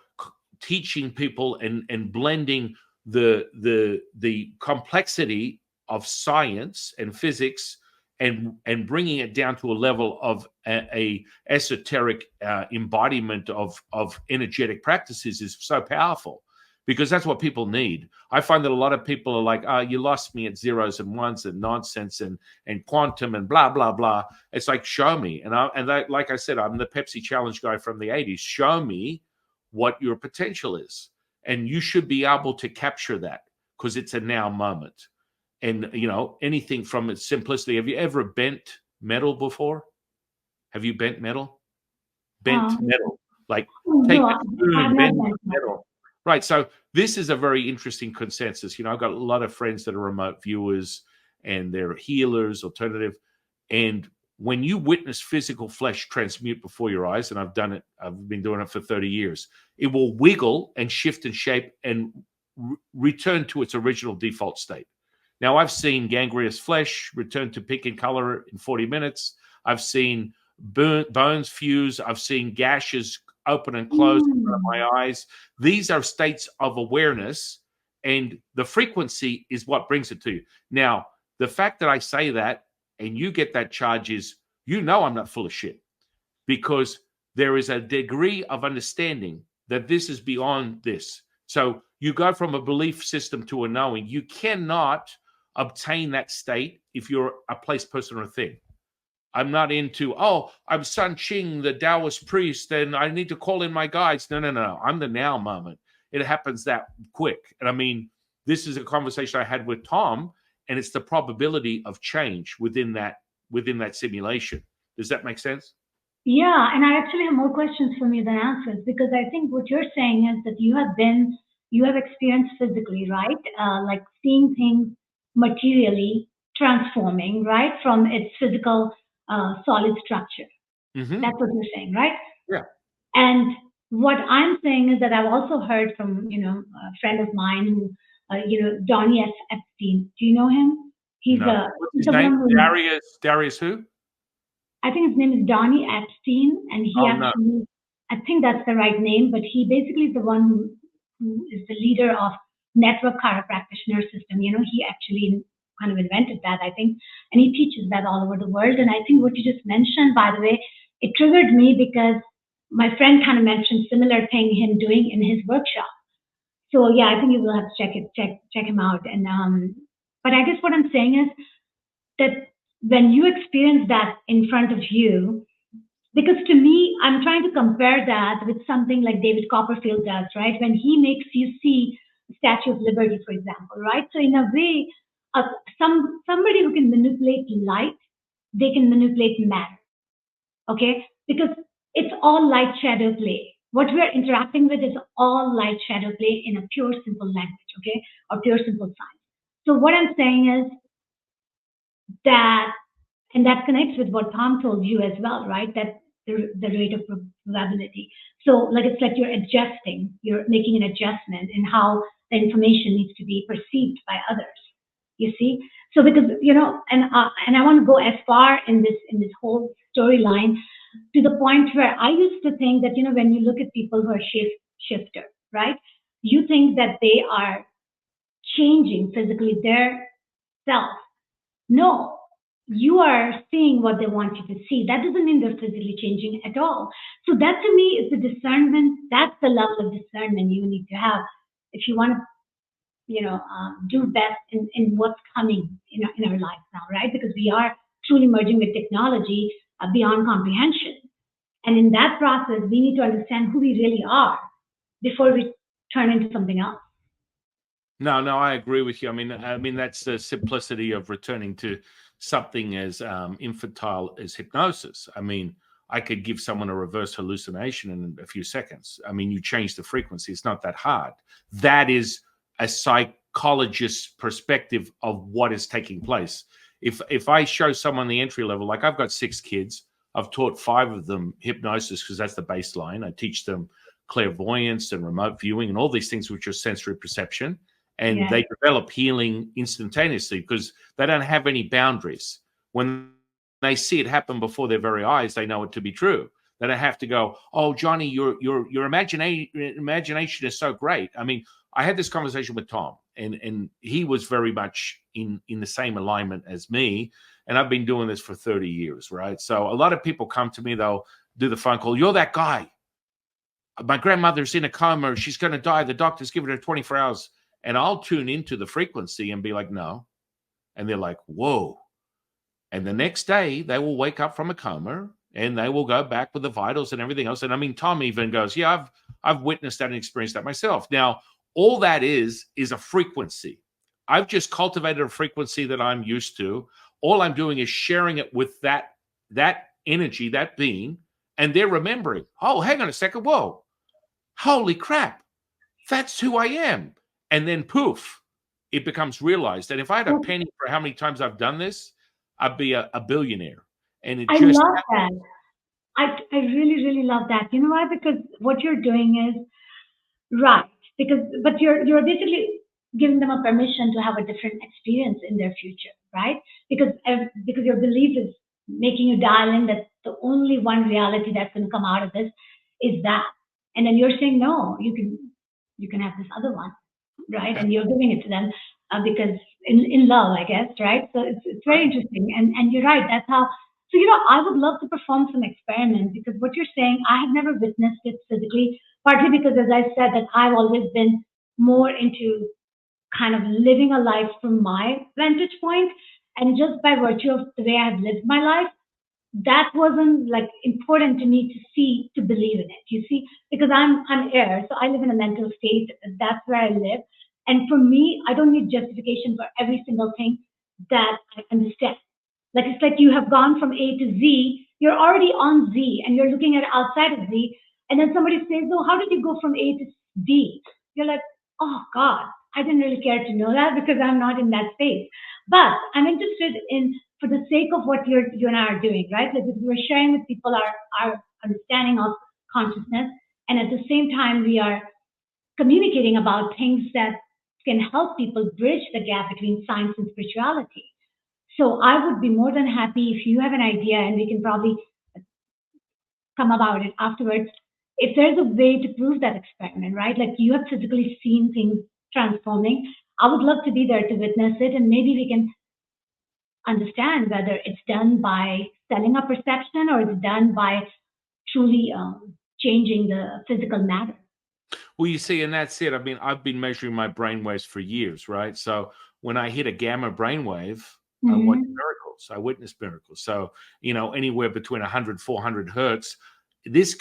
teaching people and blending the complexity of science and physics and bringing it down to a level of a esoteric embodiment of energetic practices is so powerful, because that's what people need. I find that a lot of people are like, you lost me at zeros and ones and nonsense and quantum and blah, blah, blah. It's like, show me. Like I said, I'm the Pepsi Challenge guy from the 80s. Show me what your potential is. And you should be able to capture that, because it's a now moment. And, anything from its simplicity. Have you ever bent metal before? Have you bent metal? Bent metal. Like take a spoon and bend metal. Right. So this is a very interesting consensus. I've got a lot of friends that are remote viewers and they're healers, alternative. And when you witness physical flesh transmute before your eyes, and I've done it, I've been doing it for 30 years, it will wiggle and shift and shape and return to its original default state. Now, I've seen gangrenous flesh return to pink in color in 40 minutes. I've seen bones fuse. I've seen gashes open and close in front of my eyes. These are states of awareness, and the frequency is what brings it to you. Now, the fact that I say that and you get that charge is, I'm not full of shit, because there is a degree of understanding that this is beyond this. So you go from a belief system to a knowing. You cannot obtain that state if you're a place, person, or a thing. I'm not into, I'm San Qing, the Taoist priest, and I need to call in my guides. No. I'm the now moment. It happens that quick. And I mean, this is a conversation I had with Tom, and it's the probability of change within that simulation. Does that make sense? Yeah, and I actually have more questions from you than answers, because I think what you're saying is that you have experienced physically, right? Like seeing things materially transforming, right, from its physical solid structure. Mm-hmm. That's what you're saying, right? Yeah. And what I'm saying is that I've also heard from, a friend of mine who, Donnie Epstein. Do you know him? What's his name? Darius who? I think his name is Donnie Epstein, and he I think that's the right name, but he basically is the one who is the leader of network chiropractitioner system. He actually kind of invented that, I think, and he teaches that all over the world. And I think what you just mentioned, by the way, it triggered me because my friend kind of mentioned similar thing him doing in his workshop. So yeah, I think you will have to check him out. And but I guess what I'm saying is that when you experience that in front of you, because to me, I'm trying to compare that with something like David Copperfield does, right? When he makes you see the Statue of Liberty, for example, right? So in a way, somebody who can manipulate light, they can manipulate matter, okay? Because it's all light shadow play. What we're interacting with is all light shadow play in a pure simple language, okay? Or pure simple science. So what I'm saying is that, and that connects with what Tom told you as well, right? That the rate of probability. So like it's like you're making an adjustment in how the information needs to be perceived by others. You see? So because, and I want to go as far in this whole storyline to the point where I used to think that, when you look at people who are shifter, right? You think that they are changing physically their self. No, you are seeing what they want you to see. That doesn't mean they're physically changing at all. So that to me is the discernment. That's the level of discernment you need to have if you want to, do best in what's coming in our lives now, right? Because we are truly merging with technology beyond comprehension. And in that process, we need to understand who we really are before we turn into something else. No, I agree with you. I mean that's the simplicity of returning to something as infantile as hypnosis. I mean, I could give someone a reverse hallucination in a few seconds. I mean, you change the frequency. It's not that hard. That is a psychologist's perspective of what is taking place. If I show someone the entry level, like I've got 6 kids, I've taught 5 of them hypnosis because that's the baseline. I teach them clairvoyance and remote viewing and all these things which are sensory perception. And they develop healing instantaneously because they don't have any boundaries. When they see it happen before their very eyes, they know it to be true. They don't have to go, "Oh, Johnny, your imagination is so great." I mean, I had this conversation with Tom. and he was very much in the same alignment as me. And I've been doing this for 30 years, right? So a lot of people come to me, they'll do the phone call. You're that guy. My grandmother's in a coma. She's going to die. The doctor's given her 24 hours. And I'll tune into the frequency and be like, no. And they're like, whoa. And the next day they will wake up from a coma and they will go back with the vitals and everything else. And I mean, Tom even goes, yeah, I've witnessed that and experienced that myself. Now, all that is a frequency. I've just cultivated a frequency that I'm used to. All I'm doing is sharing it with that energy, that being, and they're remembering, oh, hang on a second, whoa, holy crap, that's who I am. And then poof, it becomes realized. And if I had a penny for how many times I've done this, I'd be a billionaire. And I love that. I really, really love that. You know why? Because what you're doing is right. But you're basically giving them a permission to have a different experience in their future, right? Because your belief is making you dial in that the only one reality that's going to come out of this is that, and then you're saying no, you can have this other one, right? And you're giving it to them because in love, I guess, right? So it's very interesting, and you're right. That's how. So I would love to perform some experiments because what you're saying, I have never witnessed it physically. Partly because, as I said, that I've always been more into kind of living a life from my vantage point, and just by virtue of the way I've lived my life, that wasn't like important to me to believe in it. You see, because I'm air, so I live in a mental state. That's where I live, and for me, I don't need justification for every single thing that I understand. Like it's like you have gone from A to Z. You're already on Z, and you're looking at outside of Z. And then somebody says, "Oh, how did you go from A to D?" You're like, "Oh God, I didn't really care to know that because I'm not in that space." But I'm interested in, for the sake of what you and I are doing, right? Like we're sharing with people our understanding of consciousness, and at the same time we are communicating about things that can help people bridge the gap between science and spirituality. So I would be more than happy if you have an idea, and we can probably come about it afterwards. If there's a way to prove that experiment, right? Like you have physically seen things transforming, I would love to be there to witness it, and maybe we can understand whether it's done by selling a perception or it's done by truly changing the physical matter. Well, you see, and that's it. I mean, I've been measuring my brainwaves for years, right? So when I hit a gamma brainwave, I watch miracles. I witness miracles. So, anywhere between 100, 400 hertz. This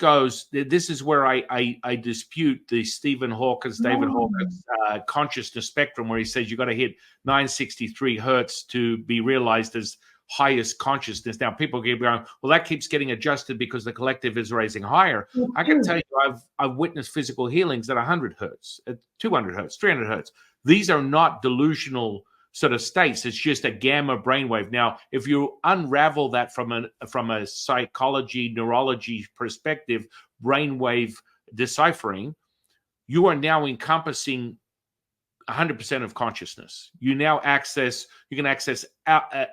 is where I dispute the Stephen Hawkins, David Hawkins consciousness spectrum, where he says you got to hit 963 hertz to be realized as highest consciousness. Now, people keep going, well, that keeps getting adjusted because the collective is raising higher. I can tell you, I've witnessed physical healings at 100 hertz, at 200 hertz, 300 hertz. These are not delusional sort of states. It's just a gamma brainwave. Now, if you unravel that from a psychology, neurology perspective, brainwave deciphering, you are now encompassing 100% of consciousness. You can access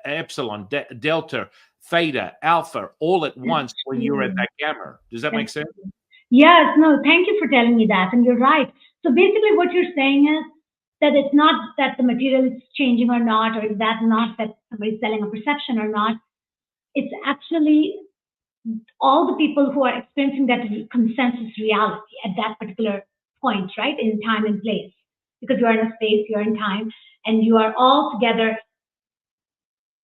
epsilon, delta, theta, alpha, all at once when you're at that gamma. Does that make sense? Yes. No, thank you for telling me that. And you're right. So basically what you're saying is that it's not that the material is changing or not, or is that not that somebody's selling a perception or not. It's actually all the people who are experiencing that consensus reality at that particular point, right, in time and place. Because you're in a space, you're in time, and you are all together,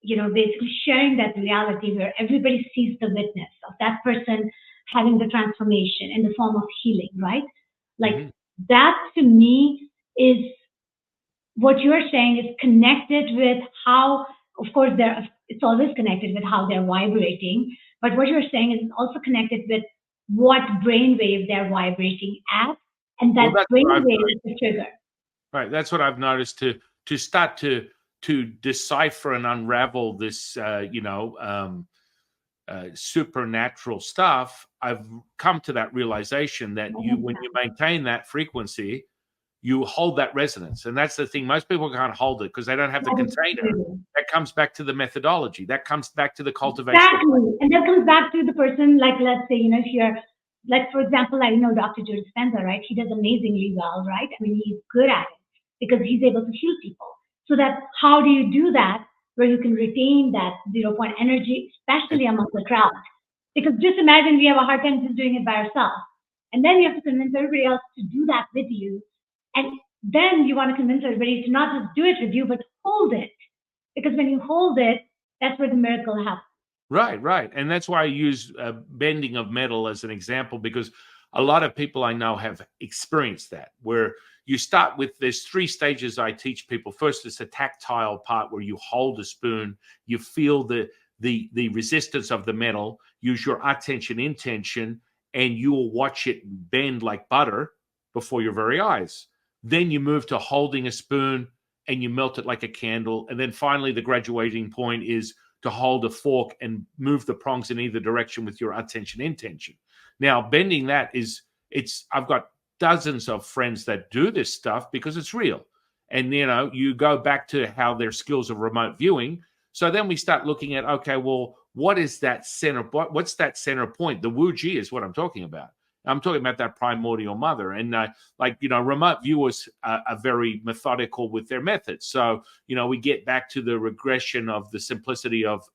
basically sharing that reality where everybody sees the witness of that person having the transformation in the form of healing, right? Like that to me is what you're saying is connected with how, of course, it's always connected with how they're vibrating, but what you're saying is also connected with what brainwave they're vibrating at, and that brainwave is the trigger. Right, that's what I've noticed to start to decipher and unravel this, supernatural stuff. I've come to that realization that when you maintain that frequency, you hold that resonance. And that's the thing. Most people can't hold it because they don't have the container. That comes back to the methodology. That comes back to the cultivation. Exactly. And that comes back to the person, like, let's say, if you're, like, for example, I know Dr. Joe Dispenza, right? He does amazingly well, right? I mean, he's good at it because he's able to heal people. So that how do you do that where you can retain that 0 point energy, especially among the crowd? Because just imagine we have a hard time just doing it by ourselves. And then you have to convince everybody else to do that with you. And then you want to convince everybody to not just do it with you, but hold it. Because when you hold it, that's where the miracle happens. Right, right. And that's why I use bending of metal as an example, because a lot of people I know have experienced that, where you start with, there's 3 stages I teach people. First, it's a tactile part where you hold a spoon, you feel the resistance of the metal, use your attention intention, and you will watch it bend like butter before your very eyes. Then you move to holding a spoon and you melt it like a candle. And then finally, the graduating point is to hold a fork and move the prongs in either direction with your attention intention. Now, bending that I've got dozens of friends that do this stuff because it's real. And, you go back to how their skills of remote viewing. So then we start looking at, okay, well, what is that center? What's that center point? The Wu Ji is what I'm talking about. I'm talking about that primordial mother. And remote viewers are very methodical with their methods. So, we get back to the regression of the simplicity of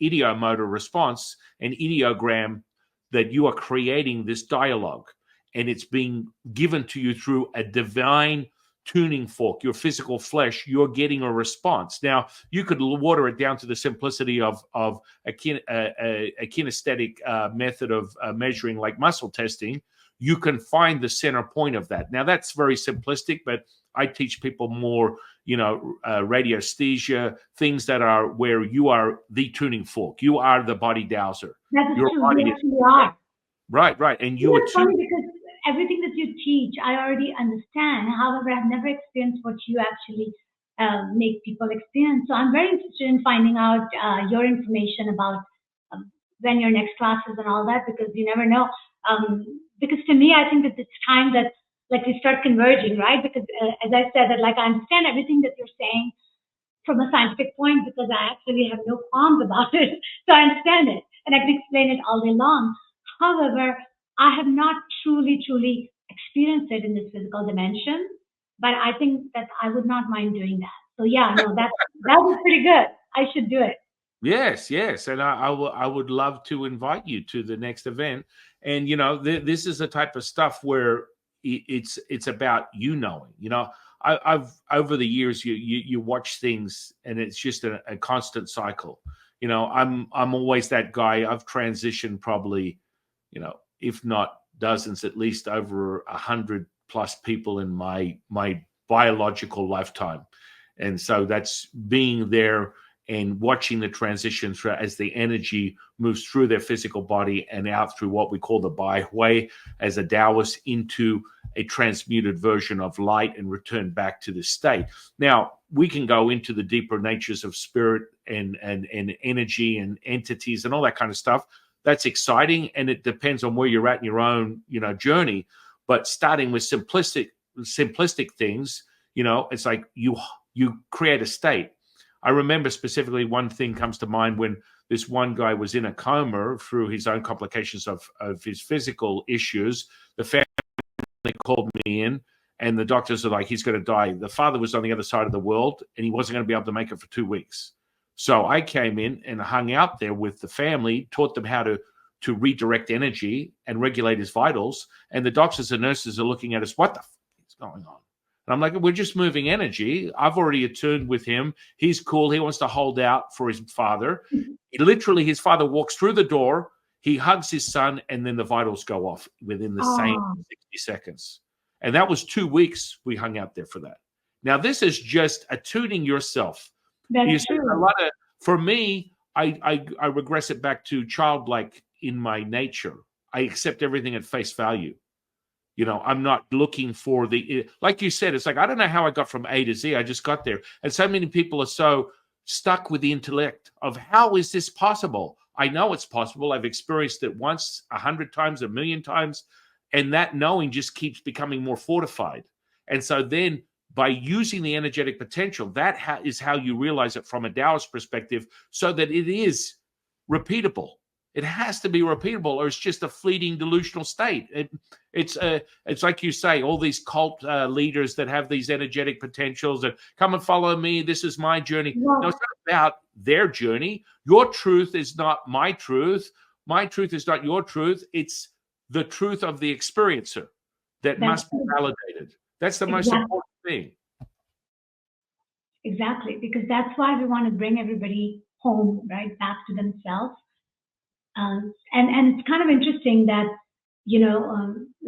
ideomotor response and ideogram, that you are creating this dialogue and it's being given to you through a divine tuning fork, your physical flesh. You're getting a response. Now, you could water it down to the simplicity of a kinesthetic method of measuring, like muscle testing. You can find the center point of that. Now, that's very simplistic, but I teach people more, radiesthesia, things that are where you are the tuning fork. You are the body dowser. That's Your true. body Yes, is, you are. right. And you are It's funny because everything that you teach, I already understand. However, I've never experienced what you actually make people experience. So I'm very interested in finding out your information about when your next classes and all that, because you never know. Because to me, I think that it's time that we start converging, right? Because as I said, that I understand everything that you're saying from a scientific point, because I actually have no qualms about it. So I understand it and I can explain it all day long. However, I have not truly experienced it in this physical dimension, but I think that I would not mind doing that. So yeah, no, that was pretty good. I should do it. Yes, and I would love to invite you to the next event. And this is the type of stuff where it's about knowing. I've over the years you watch things and it's just a constant cycle. I'm always that guy. I've transitioned probably, if not dozens, at least over 100+ people in my biological lifetime. And so that's being there and watching the transition through as the energy moves through their physical body and out through what we call the Bai Hui as a Taoist into a transmuted version of light and return back to the state. Now, we can go into the deeper natures of spirit and energy and entities and all that kind of stuff. That's exciting, and it depends on where you're at in your own, journey. But starting with simplistic things, it's like you create a state. I remember specifically one thing comes to mind when this one guy was in a coma through his own complications of his physical issues. The family called me in, and the doctors are like, he's going to die. The father was on the other side of the world, and he wasn't going to be able to make it for 2 weeks. So I came in and hung out there with the family, taught them how to redirect energy and regulate his vitals. And the doctors and nurses are looking at us, what the is going on? And I'm like, we're just moving energy. I've already attuned with him. He's cool. He wants to hold out for his father. Literally, his father walks through the door. He hugs his son, and then the vitals go off within the same 60 seconds. And that was 2 weeks we hung out there for that. Now, this is just attuning yourself. That's true. A lot of, for me, I regress it back to childlike in my nature. I accept everything at face value. I'm not looking for like you said, it's like, I don't know how I got from A to Z. I just got there. And so many people are so stuck with the intellect of how is this possible? I know it's possible. I've experienced it once, 100 times, 1,000,000 times. And that knowing just keeps becoming more fortified. And so then by using the energetic potential, is how you realize it from a Taoist perspective, so that it is repeatable. It has to be repeatable, or it's just a fleeting delusional state. It's like you say, all these cult leaders that have these energetic potentials and come and follow me. This is my journey. Yeah, No, it's not about their journey. Your truth is not my truth. My truth is not your truth. It's the truth of the experiencer that that's must be validated. That's the most exactly. important thing. Exactly, because that's why we want to bring everybody home, right, back to themselves. And it's kind of interesting that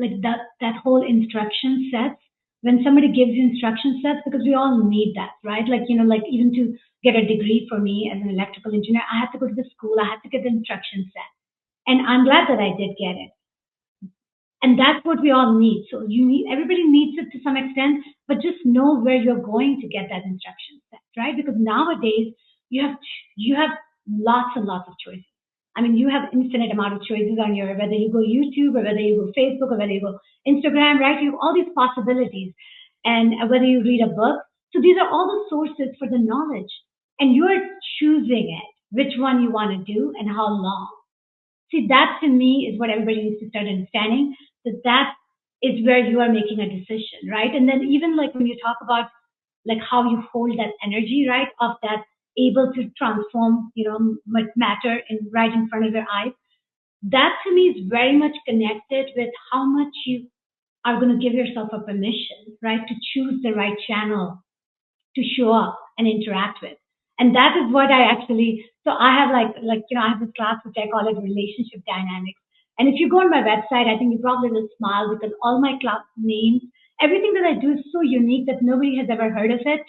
like that whole instruction sets. When somebody gives you instruction sets, because we all need that, right? Like like even to get a degree for me as an electrical engineer, I had to go to the school, I had to get the instruction set, and I'm glad that I did get it. And that's what we all need. So everybody needs it to some extent, but just know where you're going to get that instruction set, right? Because nowadays you have you have lots and lots of choices. I mean, you have infinite amount of choices on your, whether you go YouTube or whether you go Facebook or whether you go Instagram, right? You have all these possibilities, and whether you read a book. So these are all the sources for the knowledge, and you're choosing it, which one you want to do and how long. See, that to me is what everybody needs to start understanding, that that is where you are making a decision, right? And then even like when you talk about like how you hold that energy, right, of that able to transform, matter right in front of your eyes, that to me is very much connected with how much you are going to give yourself a permission, right, to choose the right channel to show up and interact with. And that is what I actually, so I have I have this class which I call it relationship dynamics. And if you go on my website, I think you probably will smile because all my class names, everything that I do is so unique that nobody has ever heard of it.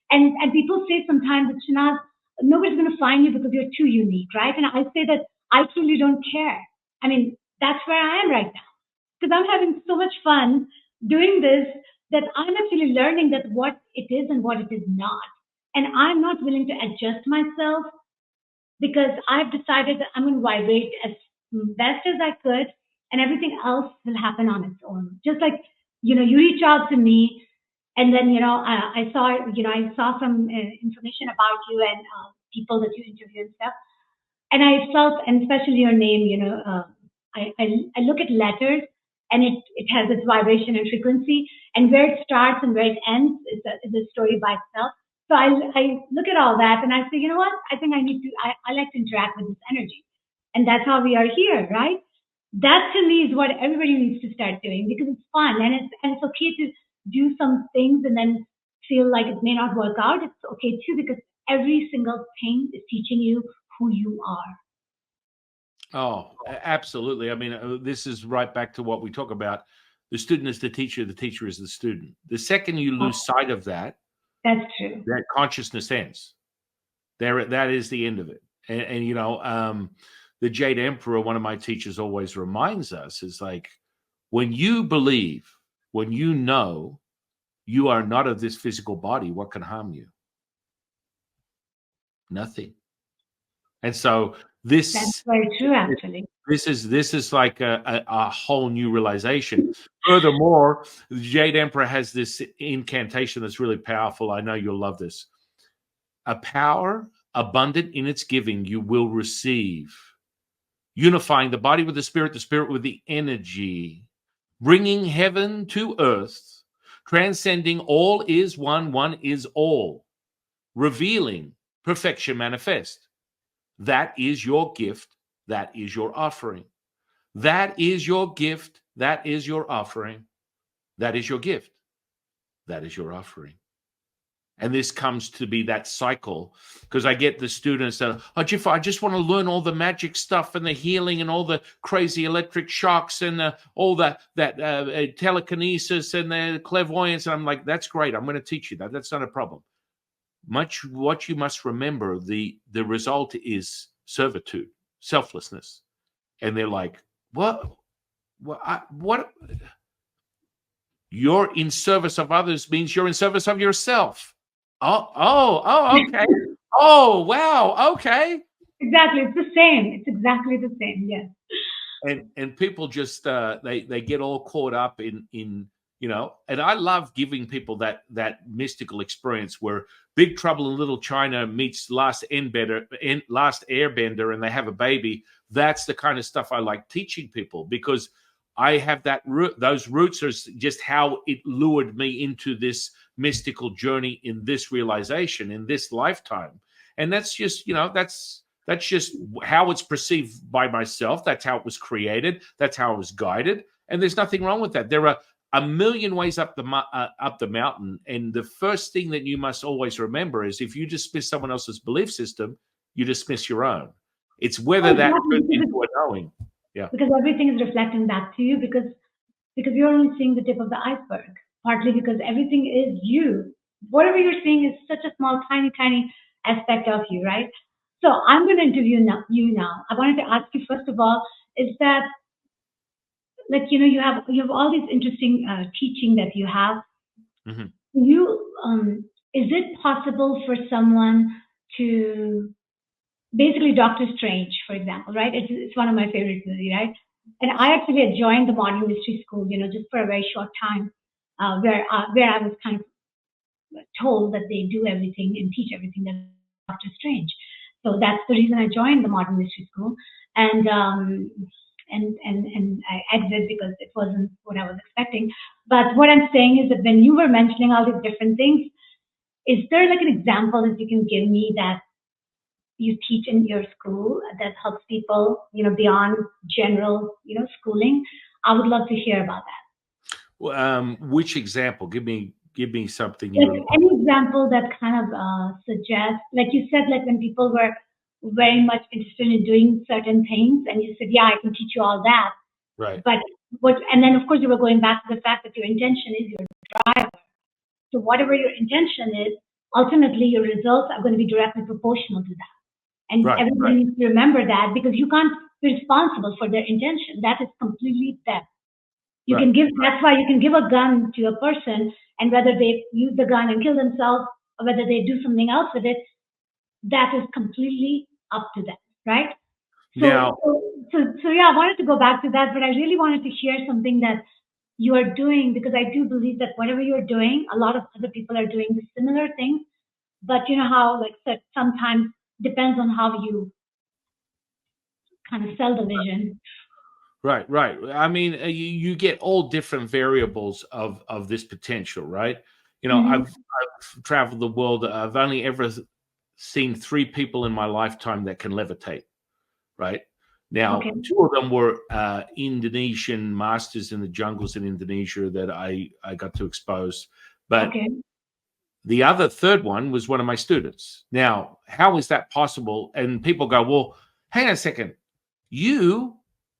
And people say sometimes that Shanaz, nobody's going to find you because you're too unique, right? And I say that I truly don't care. I mean, that's where I am right now because I'm having so much fun doing this that I'm actually learning that what it is and what it is not. And I'm not willing to adjust myself because I've decided that I'm going to vibrate as best as I could, and everything else will happen on its own. Just like you reach out to me, and then I saw some information about you and people that you interview and stuff, and I felt, and especially your name, I look at letters and it has its vibration and frequency, and where it starts and where it ends is a story by itself. So I look at all that and I say, you know what? I think I like to interact with this energy. And that's how we are here, right? That to me is what everybody needs to start doing because it's fun and it's okay to do some things and then feel like it may not work out. It's okay too because every single thing is teaching you who you are. Oh, absolutely. I mean, this is right back to what we talk about. The student is the teacher is the student. The second you Oh, lose sight of that, that's true. that consciousness ends. That is the end of it. And the Jade Emperor, one of my teachers always reminds us, is like, when you believe, when you know you are not of this physical body, what can harm you? Nothing. And so That's this very true, actually. this is like a whole new realization. Furthermore, the Jade Emperor has this incantation that's really powerful. I know you'll love this. A power abundant in its giving you will receive, unifying the body with the spirit with the energy, bringing heaven to earth, transcending all is one, one is all, revealing perfection manifest. That is your gift. That is your offering. That is your gift. That is your offering. That is your gift. That is your offering. And this comes to be that cycle because I get the students that, oh, Jeff, I just want to learn all the magic stuff and the healing and all the crazy electric shocks and all that telekinesis and the clairvoyance. And I'm like, that's great. I'm going to teach you that. That's not a problem. What you must remember, the result is servitude, selflessness. And they're like, what? What? You're in service of others means you're in service of yourself. Oh, okay. Oh, wow. Okay. Exactly. It's the same. It's exactly the same. Yes. And people just they get all caught up in and I love giving people that mystical experience where Big Trouble in Little China meets Last Airbender, and they have a baby. That's the kind of stuff I like teaching people, because I have that root. Those roots are just how it lured me into this mystical journey, in this realization, in this lifetime. And that's just, that's just how it's perceived by myself. That's how it was created. That's how it was guided. And there's nothing wrong with that. There are a million ways up the mountain. And the first thing that you must always remember is, if you dismiss someone else's belief system, you dismiss your own. It's whether that turns into a knowing. Yeah. Because everything is reflecting back to you, because you're only seeing the tip of the iceberg, partly because everything is you. Whatever you're seeing is such a small, tiny, tiny aspect of you, right? So I'm going to interview you now. I wanted to ask you, first of all, is that, like, you have all these interesting teaching that you have. Mm-hmm. Is it possible for someone to, basically Doctor Strange, for example, right? It's one of my favorite movies, right? And I actually had joined the Modern Mystery School, just for a very short time, where I was kind of told that they do everything and teach everything that Doctor Strange. So that's the reason I joined the Modern Mystery School, and I exited because it wasn't what I was expecting. But what I'm saying is that when you were mentioning all these different things, is there like an example that you can give me that you teach in your school that helps people, beyond general, schooling? I would love to hear about that. Well, which example? Give me something. Like any example that kind of suggests, like you said, like when people were very much interested in doing certain things, and you said, yeah, I can teach you all that. Right. But and then of course you were going back to the fact that your intention is your driver. So whatever your intention is, ultimately your results are going to be directly proportional to that. And everybody needs to remember that, because you can't be responsible for their intention. That is completely them. You can give. That's why you can give a gun to a person, and whether they use the gun and kill themselves, or whether they do something else with it, that is completely up to them, right? So yeah, I wanted to go back to that, but I really wanted to share something that you are doing, because I do believe that whatever you're doing, a lot of other people are doing the similar things. But you know how, like, sometimes depends on how you kind of sell the vision. Right. I mean, you get all different variables of this potential, right? Mm-hmm. I've traveled the world. I've only ever seen 3 people in my lifetime that can levitate, right? Now, 2 of them were Indonesian masters in the jungles in Indonesia that I got to expose. But the other third one was one of my students. Now, how is that possible? And people go, well, hang on a second.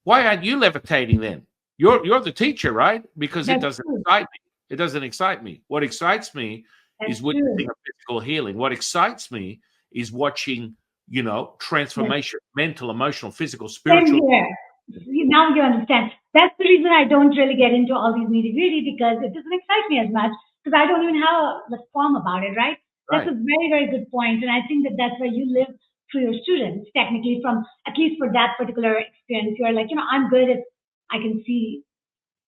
Why aren't you levitating then? You're the teacher, right? Because it doesn't excite me. It doesn't excite me. What excites me is witnessing a physical healing. What excites me is watching, transformation, mental, emotional, physical, spiritual. Now you understand. That's the reason I don't really get into all these nitty-gritty, because it doesn't excite me as much, because I don't even have a qualm about it, right? That's a very, very good point. And I think that that's where you live through your students, technically, from at least for that particular experience. You're like, I'm good if I can see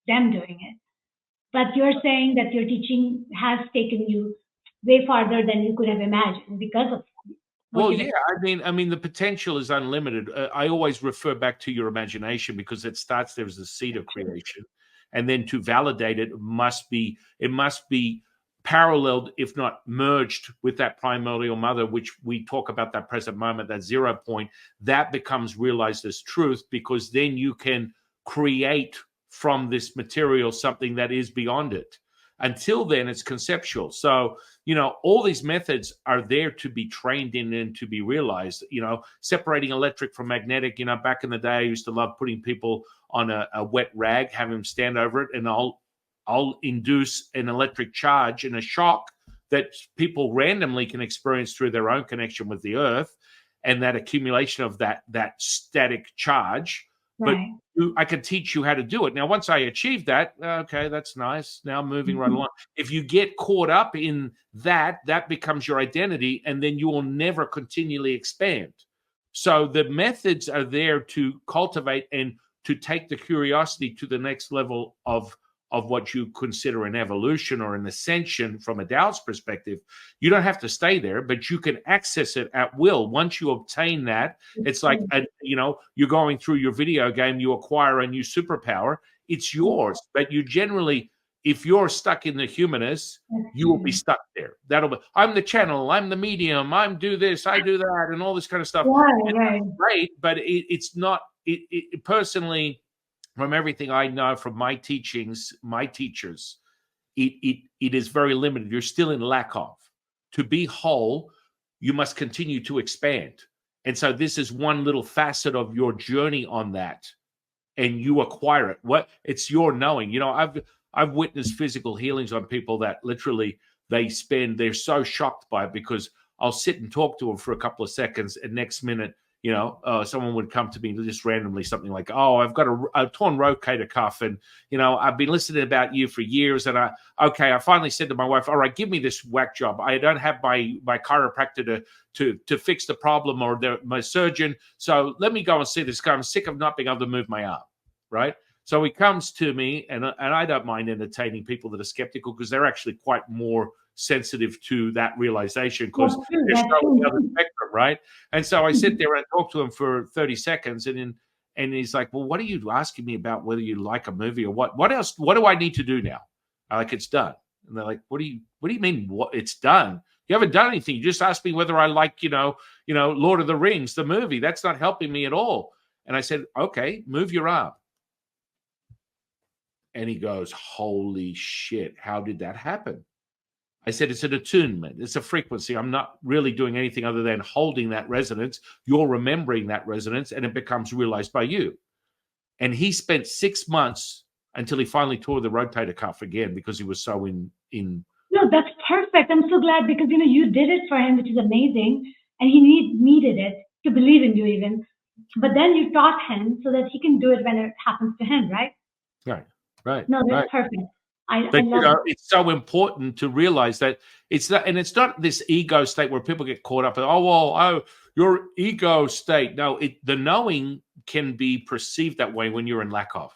them doing it. But you're saying that your teaching has taken you way farther than you could have imagined because of. Well, yeah, I mean, the potential is unlimited. I always refer back to your imagination, because it starts there as a seed of creation, and then to validate it must be paralleled, if not merged, with that primordial mother, which we talk about, that present moment, that 0 point. That becomes realized as truth, because then you can create from this material something that is beyond it. Until then, it's conceptual. So, all these methods are there to be trained in and to be realized. Separating electric from magnetic. Back in the day, I used to love putting people on a wet rag, have them stand over it, and I'll induce an electric charge and a shock that people randomly can experience through their own connection with the earth, and that accumulation of that static charge. Right. But I could teach you how to do it. Now, once I achieve that, okay, that's nice. Now moving right along. If you get caught up in that becomes your identity, and then you will never continually expand. So the methods are there to cultivate and to take the curiosity to the next level of of what you consider an evolution or an ascension from a Taoist perspective, you don't have to stay there, but you can access it at will. Once you obtain that, it's like, you're going through your video game, you acquire a new superpower, it's yours. But you generally, if you're stuck in the humanist, you will be stuck there. I'm the channel, I'm the medium, I'm do this, I do that, and all this kind of stuff. Right. Great, but it's not, personally, from everything I know from my teachings, my teachers, it is very limited. You're still in lack of. To be whole, you must continue to expand. And so this is one little facet of your journey on that. And you acquire it. It's your knowing. I've witnessed physical healings on people that literally they're so shocked by it, because I'll sit and talk to them for a couple of seconds, and next minute, someone would come to me just randomly, something like, "Oh, I've got a torn rotator cuff, and I've been listening about you for years, and I finally said to my wife, all right, give me this whack job. I don't have my chiropractor to fix the problem, or my surgeon, so let me go and see this guy. I'm sick of not being able to move my arm." Right? So he comes to me, and I don't mind entertaining people that are skeptical, because they're actually quite more sensitive to that realization, because they're still on the other spectrum, right? And so I sit there and talk to him for 30 seconds, and he's like, "Well, what are you asking me about? Whether you like a movie or what? What else? What do I need to do now?" I'm like, "It's done." And they're like, "What do you mean? What? It's done? You haven't done anything. You just asked me whether I like, Lord of the Rings, the movie. That's not helping me at all." And I said, "Okay, move your arm." And he goes, "Holy shit, how did that happen?" I said, "It's an attunement. It's a frequency. I'm not really doing anything other than holding that resonance. You're remembering that resonance, and it becomes realized by you." And he spent 6 months until he finally tore the rotator cuff again, because he was so in. No, that's perfect. I'm so glad, because, you did it for him, which is amazing. And he needed it to believe in you even. But then you taught him so that he can do it when it happens to him, right? Right. No, that's right. perfect. I But love it. it's so important to realize that it's not this ego state where people get caught up in, your ego state. No, the knowing can be perceived that way when you're in lack of.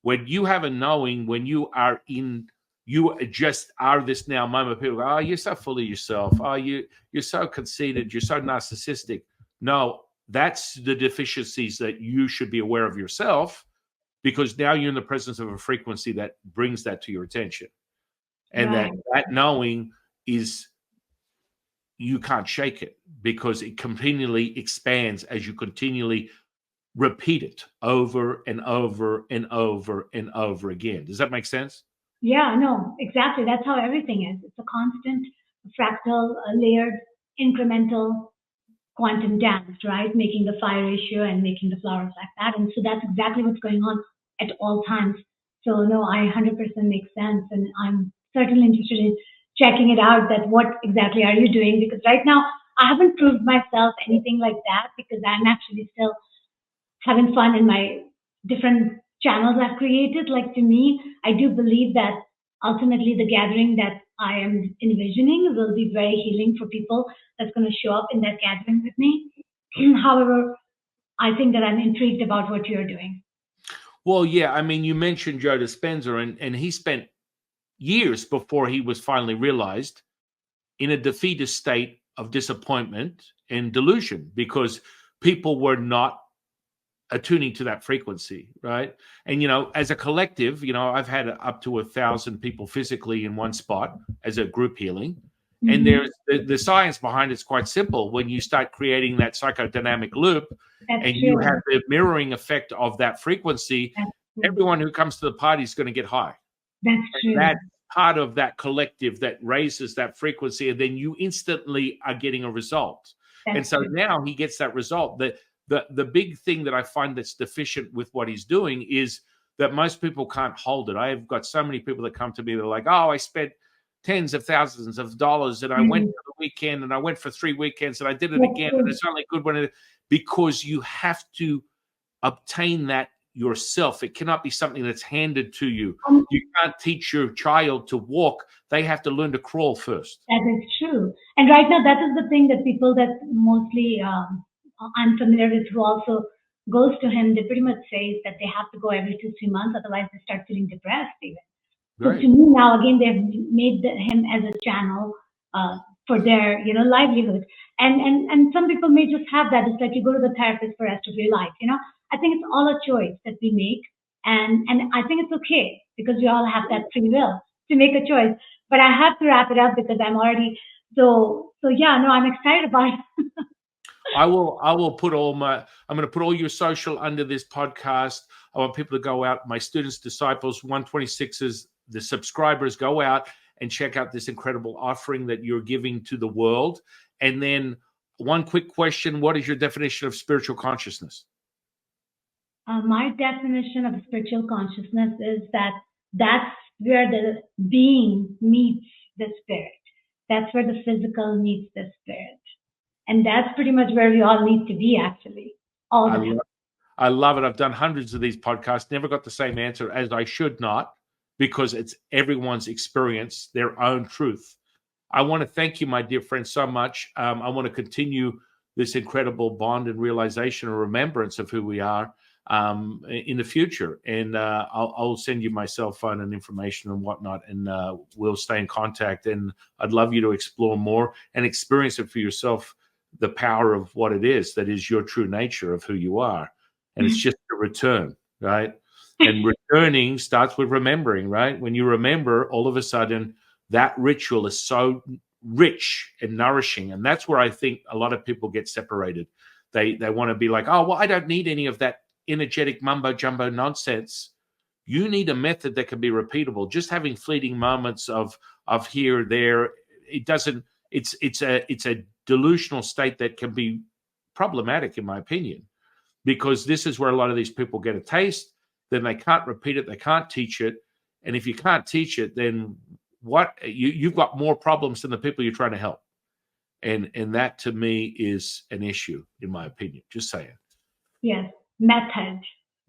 When you have a knowing, when you are in, you just are this now moment. People go, "Oh, you're so full of yourself. Oh, you're so conceited. You're so narcissistic." No, that's the deficiencies that you should be aware of yourself, because now you're in the presence of a frequency that brings that to your attention. And Right. that knowing is, you can't shake it, because it continually expands as you continually repeat it over and over and over and over again. Does that make sense? Yeah, no, exactly. That's how everything is. It's a constant, fractal, layered, incremental quantum dance, right? Making the phi ratio and making the flowers like that. And so that's exactly what's going on at all times. So no, I 100% makes sense. And I'm certainly interested in checking it out, that what exactly are you doing? Because right now I haven't proved myself anything like that, because I'm actually still having fun in my different channels I've created. Like, to me, I do believe that ultimately the gathering that I am envisioning will be very healing for people that's going to show up in that gathering with me. However, I think that I'm intrigued about what you're doing. Well, yeah. I mean, you mentioned Joe Dispenza, and he spent years before he was finally realized in a defeatist state of disappointment and delusion, because people were not attuning to that frequency, right? And as a collective, I've had up to 1,000 people physically in one spot as a group healing. And there's the science behind it's quite simple. When you start creating that psychodynamic loop, and you have the mirroring effect of that frequency, everyone who comes to the party is going to get high. That's true. That's part of that collective that raises that frequency, and then you instantly are getting a result. And so now he gets that result. The big thing that I find that's deficient with what he's doing is that most people can't hold it. I've got so many people that come to me, they're like, "Oh, I spent tens of thousands of dollars, and I went for the weekend, and I went for 3 weekends, and I did it again, and it's only good when it," because you have to obtain that yourself. It cannot be something that's handed to you. You can't teach your child to walk. They have to learn to crawl first. That is true. And right now, that is the thing that people that mostly I'm familiar with, who also goes to him, they pretty much say that they have to go every 2-3 months, otherwise they start feeling depressed even. So Great. to me now, again, they've made him as a channel for their, livelihood. And some people may just have that. It's like you go to the therapist for the rest of your life. I think it's all a choice that we make, and I think it's okay because we all have that free will to make a choice. But I have to wrap it up because I'm already so yeah. No, I'm excited about it. I will put I'm going to put all your social under this podcast. I want people to go out, my students, disciples, 126s, the subscribers, go out and check out this incredible offering that you're giving to the world. And then one quick question, what is your definition of spiritual consciousness? My definition of spiritual consciousness is that's where the being meets the spirit. That's where the physical meets the spirit. And that's pretty much where we all need to be, actually. All the time. I love it. I've done hundreds of these podcasts, never got the same answer, as I should not, because it's everyone's experience, their own truth. I want to thank you, my dear friend, so much. I want to continue this incredible bond and realization and remembrance of who we are in the future. And I'll send you my cell phone and information and whatnot, and we'll stay in contact. And I'd love you to explore more and experience it for yourself, the power of what it is that is your true nature of who you are. And it's just a return, right? And returning starts with remembering, right? When you remember, all of a sudden, that ritual is so rich and nourishing. And that's where I think a lot of people get separated. They want to be like, oh, well, I don't need any of that energetic mumbo jumbo nonsense. You need a method that can be repeatable. Just having fleeting moments of here, there, it's a delusional state that can be problematic, in my opinion, because this is where a lot of these people get a taste, then they can't repeat it, they can't teach it. And if you can't teach it, then what you've got more problems than the people you're trying to help. And that to me is an issue, in my opinion. Just saying. Yes, method.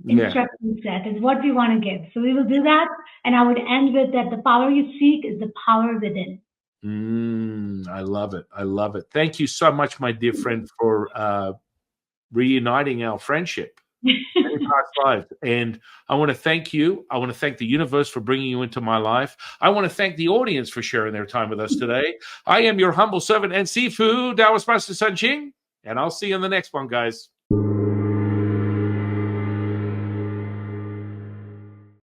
Instruction set is what we want to give. So we will do that. And I would end with that the power you seek is the power within. I love it. I love it. Thank you so much, my dear friend, for reuniting our friendship in past lives. And I want to thank you. I want to thank the universe for bringing you into my life. I want to thank the audience for sharing their time with us today. I am your humble servant and Sifu, Taoist Master San Qing, and I'll see you in the next one, guys.